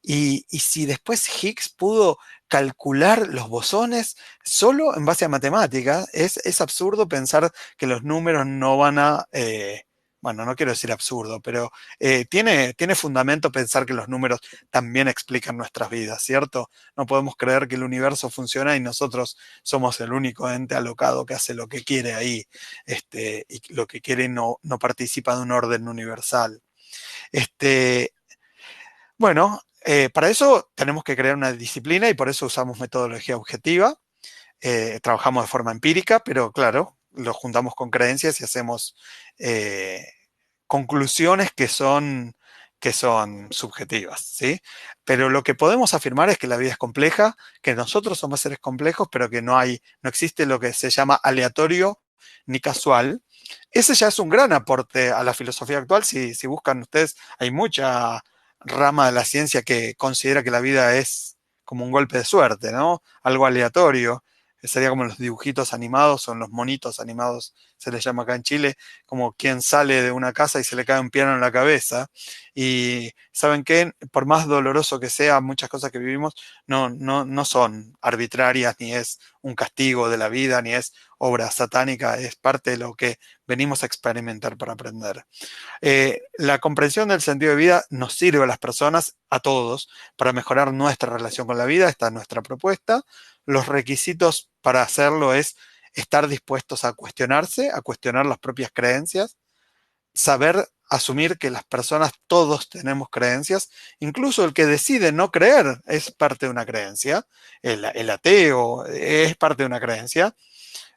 Y si después Higgs pudo calcular los bosones solo en base a matemáticas, es absurdo pensar que los números no van a... bueno, no quiero decir absurdo, pero tiene fundamento pensar que los números también explican nuestras vidas, ¿cierto? No podemos creer que el universo funciona y nosotros somos el único ente alocado que hace lo que quiere ahí, y lo que quiere no participa de un orden universal. Este, bueno, para eso tenemos que crear una disciplina y por eso usamos metodología objetiva. Trabajamos de forma empírica, pero claro, lo juntamos con creencias y hacemos eh, conclusiones que son subjetivas, ¿sí? Pero lo que podemos afirmar es que la vida es compleja, que nosotros somos seres complejos, pero que no existe lo que se llama aleatorio ni casual. Ese ya es un gran aporte a la filosofía actual. Si buscan ustedes, hay rama de la ciencia que considera que la vida es como un golpe de suerte, ¿no? Algo aleatorio. Sería como los dibujitos animados o los monitos animados, se les llama acá en Chile, como quien sale de una casa y se le cae un piano en la cabeza. Y ¿saben qué? Por más doloroso que sea, muchas cosas que vivimos no son arbitrarias, ni es un castigo de la vida, ni es obra satánica, es parte de lo que venimos a experimentar para aprender. La comprensión del sentido de vida nos sirve a las personas, a todos, para mejorar nuestra relación con la vida. Esta es nuestra propuesta. Los requisitos para hacerlo es estar dispuestos a cuestionarse, a cuestionar las propias creencias, saber asumir que las personas todos tenemos creencias, incluso el que decide no creer es parte de una creencia, el ateo es parte de una creencia.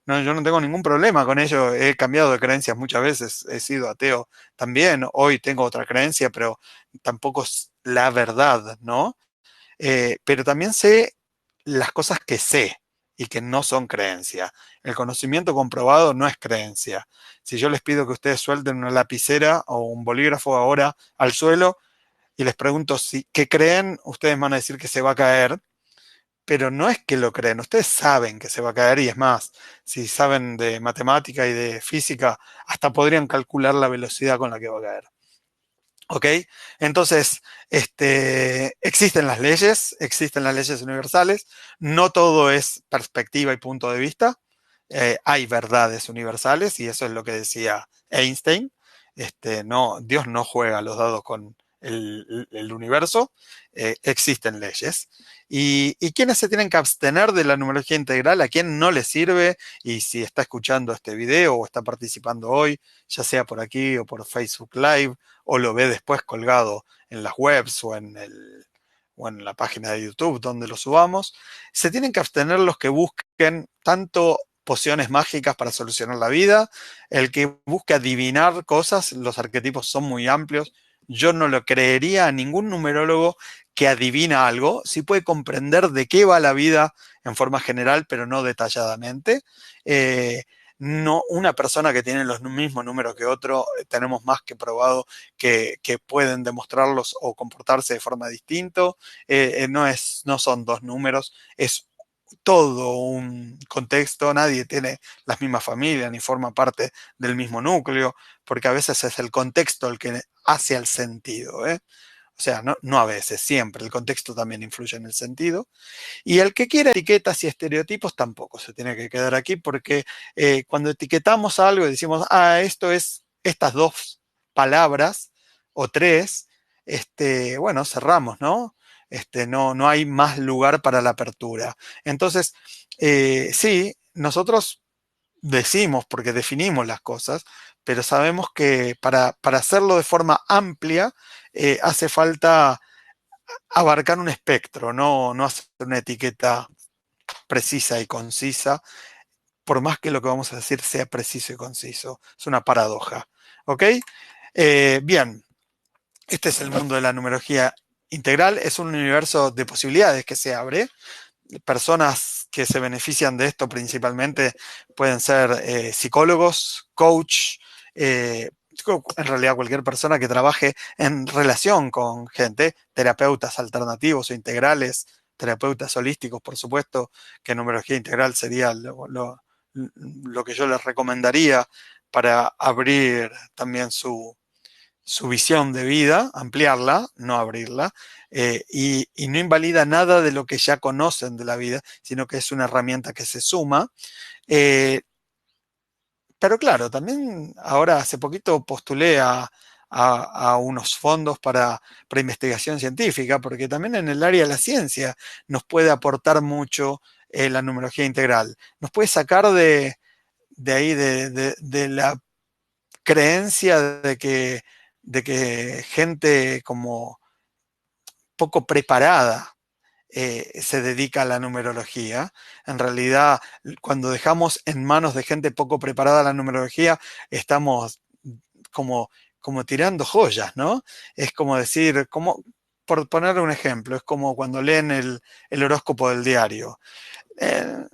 No, yo no tengo ningún problema con ello. He cambiado de creencias muchas veces. He sido ateo también. Hoy tengo otra creencia, pero tampoco es la verdad, ¿no? Pero también sé las cosas que sé y que no son creencia. El conocimiento comprobado no es creencia. Si yo les pido que ustedes suelten una lapicera o un bolígrafo ahora al suelo y les pregunto si, qué creen, ustedes van a decir que se va a caer, pero no es que lo creen, ustedes saben que se va a caer y es más, si saben de matemática y de física, hasta podrían calcular la velocidad con la que va a caer. ¿Ok? Entonces, existen las leyes universales, no todo es perspectiva y punto de vista, hay verdades universales y eso es lo que decía Einstein. No, Dios no juega los dados con el universo, existen leyes. ¿Y quiénes se tienen que abstener de la numerología integral? ¿A quién no le sirve? Y si está escuchando este video o está participando hoy, ya sea por aquí o por Facebook Live, o lo ve después colgado en las webs o en la página de YouTube donde lo subamos, se tienen que abstener los que busquen tanto pociones mágicas para solucionar la vida, el que busque adivinar cosas, los arquetipos son muy amplios. Yo no lo creería a ningún numerólogo que adivina algo, sí puede comprender de qué va la vida en forma general, pero no detalladamente. No, una persona que tiene los mismos números que otro, tenemos más que probado que pueden demostrarlos o comportarse de forma distinta. No son dos números, es todo un contexto, nadie tiene las mismas familias ni forma parte del mismo núcleo, porque a veces es el contexto el que hace el sentido, ¿eh? O sea, no a veces, siempre, el contexto también influye en el sentido. Y el que quiera etiquetas y estereotipos tampoco se tiene que quedar aquí porque cuando etiquetamos algo y decimos, esto es estas dos palabras o tres, bueno, cerramos, ¿no? No hay más lugar para la apertura. Entonces, sí, nosotros decimos porque definimos las cosas, pero sabemos que para hacerlo de forma amplia hace falta abarcar un espectro, no hacer una etiqueta precisa y concisa, por más que lo que vamos a decir sea preciso y conciso. Es una paradoja. ¿Ok? Bien, este es el mundo de la numerología integral. Es un universo de posibilidades que se abre. Personas que se benefician de esto principalmente pueden ser psicólogos, coach, en realidad cualquier persona que trabaje en relación con gente, terapeutas alternativos o integrales, terapeutas holísticos, por supuesto, que numerología integral sería lo que yo les recomendaría para abrir también su visión de vida, ampliarla, no abrirla, y no invalida nada de lo que ya conocen de la vida, sino que es una herramienta que se suma. Eh, pero claro, también ahora hace poquito postulé a unos fondos para investigación científica, porque también en el área de la ciencia nos puede aportar mucho la numerología integral. Nos puede sacar de ahí, de la creencia de que gente como poco preparada se dedica a la numerología. En realidad, cuando dejamos en manos de gente poco preparada la numerología, estamos como, como tirando joyas, ¿no? Es como decir, por poner un ejemplo, es como cuando leen el horóscopo del diario. Eh,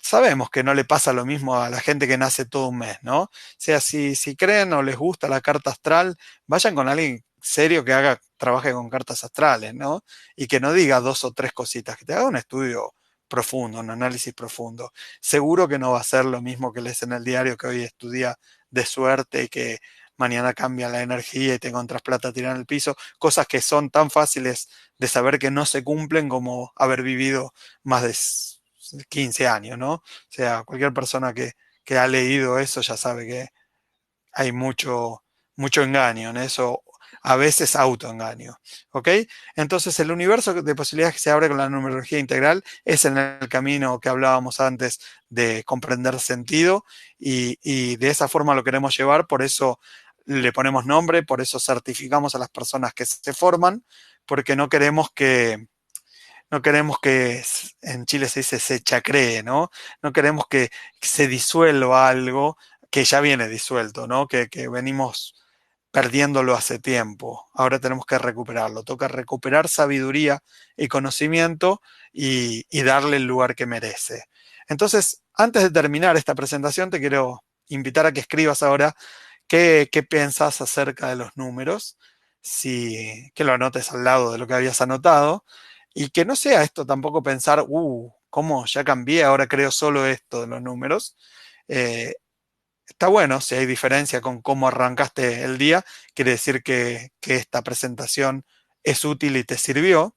Sabemos que no le pasa lo mismo a la gente que nace todo un mes, ¿no? O sea, si creen o les gusta la carta astral, vayan con alguien serio que trabaje con cartas astrales, ¿no? Y que no diga 2 o 3 cositas, que te haga un estudio profundo, un análisis profundo. Seguro que no va a ser lo mismo que lees en el diario, que hoy estudia de suerte y que mañana cambia la energía y te encontrás plata tirada en el piso, cosas que son tan fáciles de saber que no se cumplen como haber vivido más de 15 años, ¿no? O sea, cualquier persona que ha leído eso ya sabe que hay mucho engaño en eso, a veces autoengaño, ¿ok? Entonces el universo de posibilidades que se abre con la numerología integral es en el camino que hablábamos antes de comprender sentido y de esa forma lo queremos llevar, por eso le ponemos nombre, por eso certificamos a las personas que se forman, porque no queremos que en Chile se dice se chacree, ¿no? No queremos que se disuelva algo que ya viene disuelto, ¿no? Que venimos perdiéndolo hace tiempo. Ahora tenemos que recuperarlo. Toca recuperar sabiduría y conocimiento y darle el lugar que merece. Entonces, antes de terminar esta presentación, te quiero invitar a que escribas ahora qué piensas acerca de los números, que lo anotes al lado de lo que habías anotado, y que no sea esto tampoco pensar, ¿cómo ya cambié? Ahora creo solo esto de los números. Eh, Está bueno, si hay diferencia con cómo arrancaste el día, quiere decir que esta presentación es útil y te sirvió.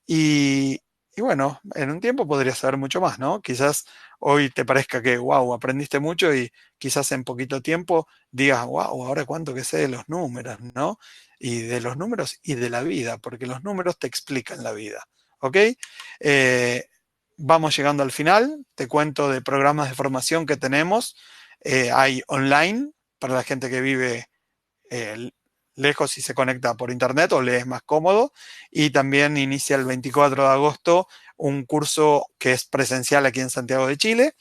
Y bueno, en un tiempo podrías saber mucho más, ¿no? Quizás hoy te parezca que, wow, aprendiste mucho y quizás en poquito tiempo digas, wow, ahora cuánto que sé de los números, ¿no? Y de los números y de la vida, porque los números te explican la vida, ¿ok? Eh, Vamos llegando al final, te cuento de programas de formación que tenemos. Hay online para la gente que vive eh, lejos y se conecta por internet o le es más cómodo. Y también inicia el 24 de agosto un curso que es presencial aquí en Santiago de Chile.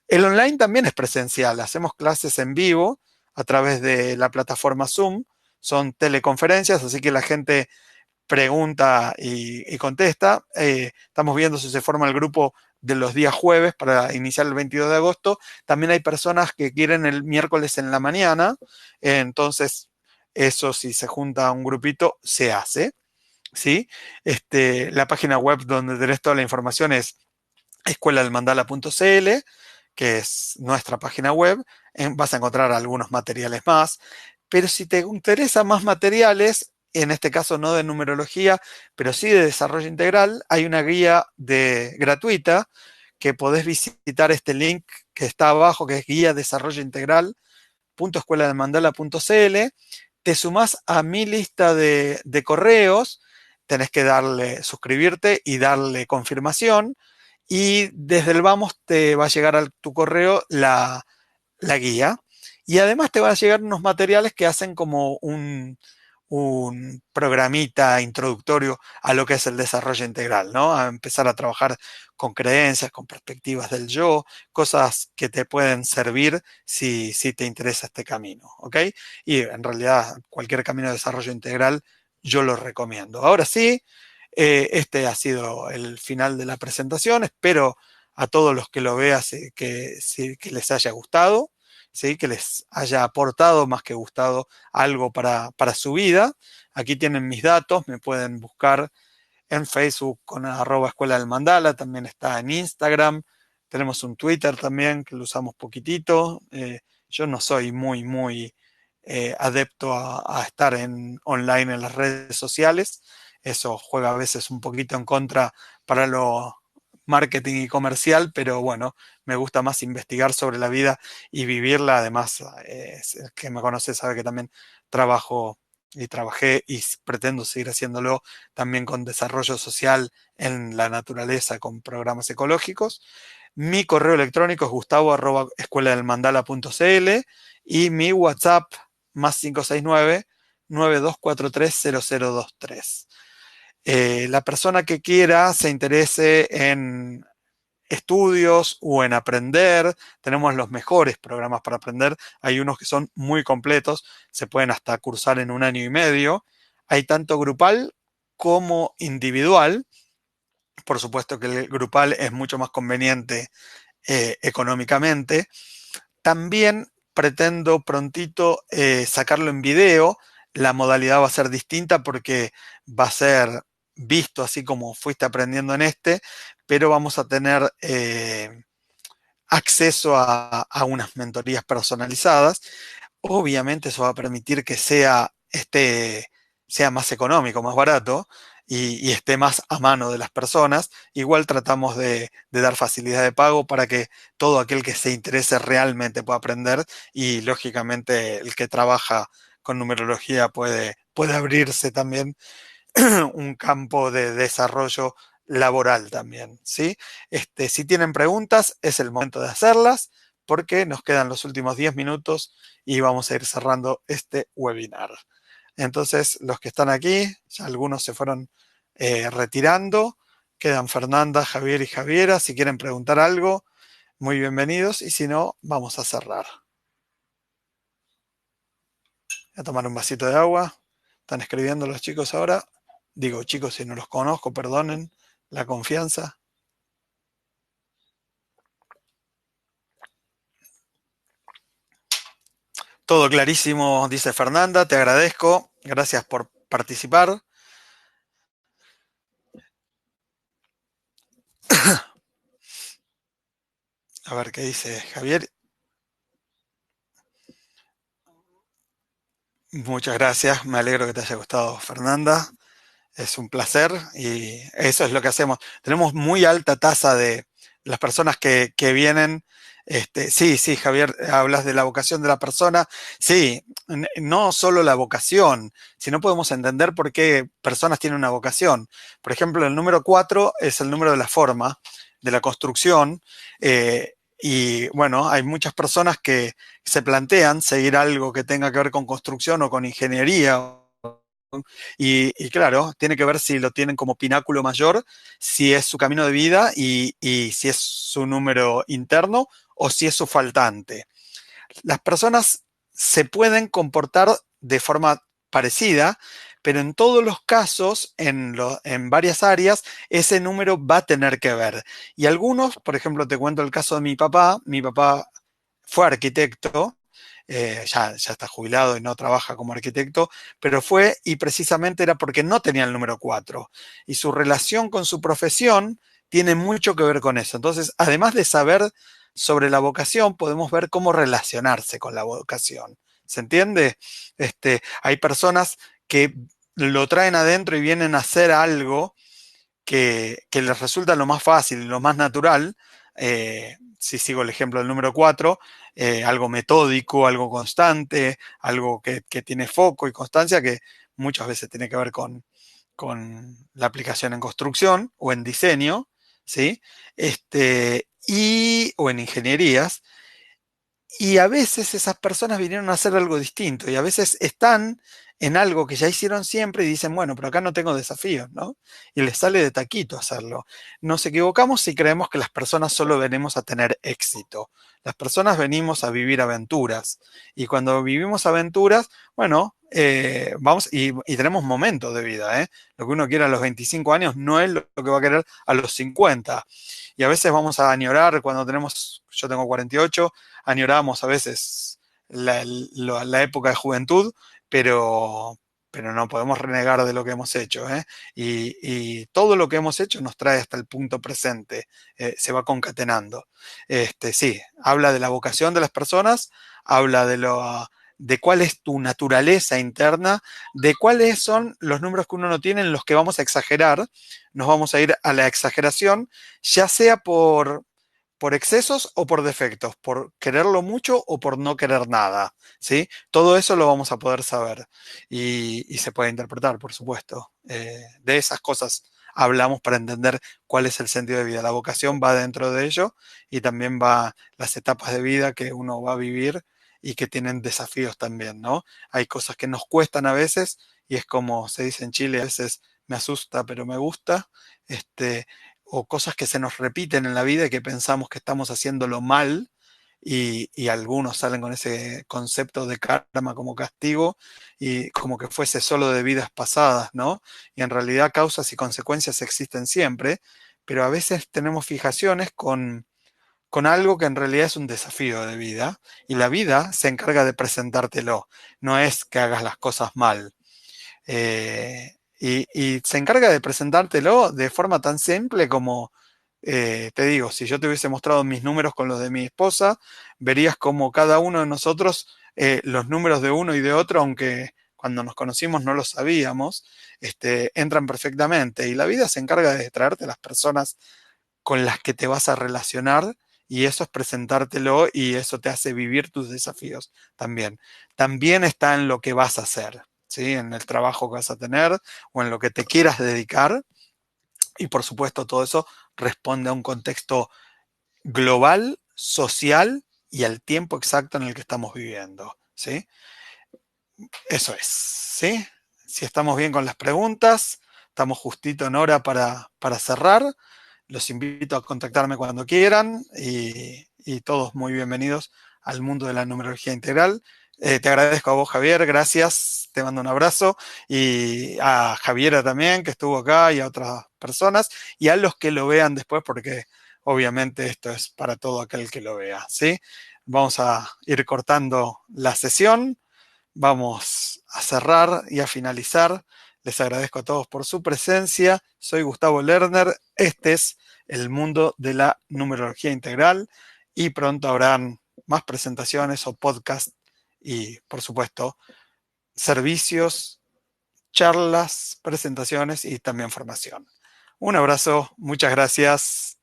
El online también es presencial. Hacemos clases en vivo a través de la plataforma Zoom. Son teleconferencias, así que la gente pregunta y contesta. Estamos viendo si se forma el grupo de los días jueves para iniciar el 22 de agosto. También hay personas que quieren el miércoles en la mañana, entonces eso si se junta un grupito se hace, ¿sí? La página web donde tenés toda la información es escueladelmandala.cl, que es nuestra página web. Vas a encontrar algunos materiales más, pero si te interesan más materiales, en este caso no de numerología, pero sí de desarrollo integral, hay una guía gratuita que podés visitar este link que está abajo, que es guía desarrollo integral .escueladelmandala.cl. Te sumás a mi lista de correos, tenés que suscribirte y darle confirmación, y desde el vamos te va a llegar a tu correo la guía, y además te van a llegar unos materiales que hacen como un programita introductorio a lo que es el desarrollo integral, ¿no? A empezar a trabajar con creencias, con perspectivas del yo, cosas que te pueden servir si te interesa este camino, ¿ok? Y en realidad cualquier camino de desarrollo integral yo lo recomiendo. Ahora sí, este ha sido el final de la presentación. Espero a todos los que lo vean que les haya gustado, ¿sí? Que les haya aportado más que gustado algo para su vida. Aquí tienen mis datos, me pueden buscar en Facebook con @escuela del mandala, también está en Instagram, tenemos un Twitter también que lo usamos poquitito. Yo no soy muy adepto a estar online en las redes sociales, eso juega a veces un poquito en contra para lo marketing y comercial, pero bueno, me gusta más investigar sobre la vida y vivirla. Además, el que me conoce sabe que también trabajo y trabajé y pretendo seguir haciéndolo también con desarrollo social en la naturaleza, con programas ecológicos. Mi correo electrónico es gustavo@escueladelmandala.cl y mi WhatsApp más 569 9243 0023. La persona que quiera se interese en estudios o en aprender, tenemos los mejores programas para aprender. Hay unos que son muy completos, se pueden hasta cursar en 1 año y medio. Hay tanto grupal como individual. Por supuesto que el grupal es mucho más conveniente económicamente. También pretendo prontito sacarlo en video. la modalidad va a ser distinta porque va a ser visto así como fuiste aprendiendo en este, pero vamos a tener acceso a unas mentorías personalizadas. Obviamente eso va a permitir que sea más económico, más barato y esté más a mano de las personas. Igual tratamos de dar facilidad de pago para que todo aquel que se interese realmente pueda aprender y lógicamente el que trabaja con numerología puede abrirse también un campo de desarrollo laboral también, ¿sí? Si tienen preguntas, es el momento de hacerlas porque nos quedan los últimos 10 minutos y vamos a ir cerrando este webinar. Entonces, los que están aquí, ya algunos se fueron retirando, quedan Fernanda, Javier y Javiera. Si quieren preguntar algo, muy bienvenidos y si no, vamos a cerrar. Voy a tomar un vasito de agua. Están escribiendo los chicos ahora. Digo, chicos, si no los conozco, perdonen la confianza. Todo clarísimo, dice Fernanda, te agradezco. Gracias por participar. A ver qué dice Javier. Muchas gracias, me alegro que te haya gustado, Fernanda. Es un placer y eso es lo que hacemos. Tenemos muy alta tasa de las personas que vienen. Sí, sí, Javier, hablas de la vocación de la persona. Sí, no solo la vocación, sino podemos entender por qué personas tienen una vocación. Por ejemplo, el número 4 es el número de la forma, de la construcción. Y bueno, hay muchas personas que se plantean seguir algo que tenga que ver con construcción o con ingeniería y claro, tiene que ver si lo tienen como pináculo mayor, si es su camino de vida y si es su número interno o si es su faltante. Las personas se pueden comportar de forma parecida, pero en todos los casos, en varias áreas, ese número va a tener que ver. Y algunos, por ejemplo, te cuento el caso de mi papá fue arquitecto, ya está jubilado y no trabaja como arquitecto, pero fue y precisamente era porque no tenía el número 4. Y su relación con su profesión tiene mucho que ver con eso. Entonces, además de saber sobre la vocación, podemos ver cómo relacionarse con la vocación. ¿Se entiende? Hay personas que lo traen adentro y vienen a hacer algo que les resulta lo más fácil, lo más natural, si sigo el ejemplo del número 4, algo metódico, algo constante, algo que tiene foco y constancia, que muchas veces tiene que ver con la aplicación en construcción o en diseño, ¿sí? O en ingenierías. Y a veces esas personas vinieron a hacer algo distinto y a veces están en algo que ya hicieron siempre y dicen, bueno, pero acá no tengo desafíos, ¿no? Y les sale de taquito hacerlo. Nos equivocamos si creemos que las personas solo venimos a tener éxito. Las personas venimos a vivir aventuras y cuando vivimos aventuras, bueno, vamos y tenemos momentos de vida, ¿eh? Lo que uno quiere a los 25 años no es lo que va a querer a los 50. Y a veces vamos a añorar cuando yo tengo 48, añoramos a veces la época de juventud, pero, pero no podemos renegar de lo que hemos hecho, ¿eh? Y todo lo que hemos hecho nos trae hasta el punto presente, se va concatenando. Sí, habla de la vocación de las personas, habla de cuál es tu naturaleza interna, de cuáles son los números que uno no tiene en los que vamos a exagerar, nos vamos a ir a la exageración, ya sea por excesos o por defectos, por quererlo mucho o por no querer nada, ¿sí? Todo eso lo vamos a poder saber y se puede interpretar, por supuesto. De esas cosas hablamos para entender cuál es el sentido de vida. La vocación va dentro de ello y también va las etapas de vida que uno va a vivir y que tienen desafíos también, ¿no? Hay cosas que nos cuestan a veces y es como se dice en Chile, a veces me asusta pero me gusta, o cosas que se nos repiten en la vida y que pensamos que estamos haciéndolo mal y algunos salen con ese concepto de karma como castigo y como que fuese solo de vidas pasadas, ¿no? Y en realidad causas y consecuencias existen siempre, pero a veces tenemos fijaciones con algo que en realidad es un desafío de vida y la vida se encarga de presentártelo, no es que hagas las cosas mal. Y se encarga de presentártelo de forma tan simple como, te digo, si yo te hubiese mostrado mis números con los de mi esposa, verías como cada uno de nosotros, los números de uno y de otro, aunque cuando nos conocimos no lo sabíamos, entran perfectamente. Y la vida se encarga de traerte las personas con las que te vas a relacionar y eso es presentártelo y eso te hace vivir tus desafíos también. También está en lo que vas a hacer, ¿sí? En el trabajo que vas a tener o en lo que te quieras dedicar y por supuesto todo eso responde a un contexto global, social y al tiempo exacto en el que estamos viviendo, ¿sí? Eso es, ¿sí? Si estamos bien con las preguntas, estamos justito en hora para cerrar. Los invito a contactarme cuando quieran y todos muy bienvenidos al mundo de la numerología integral. Te agradezco a vos, Javier, gracias, te mando un abrazo y a Javiera también, que estuvo acá, y a otras personas, y a los que lo vean después, porque obviamente esto es para todo aquel que lo vea, ¿sí? Vamos a ir cortando la sesión. Vamos a cerrar y a finalizar. Les agradezco a todos por su presencia. Soy Gustavo Lerner. Este es el mundo de la numerología integral y pronto habrán más presentaciones o podcasts y, por supuesto, servicios, charlas, presentaciones y también formación. Un abrazo, muchas gracias.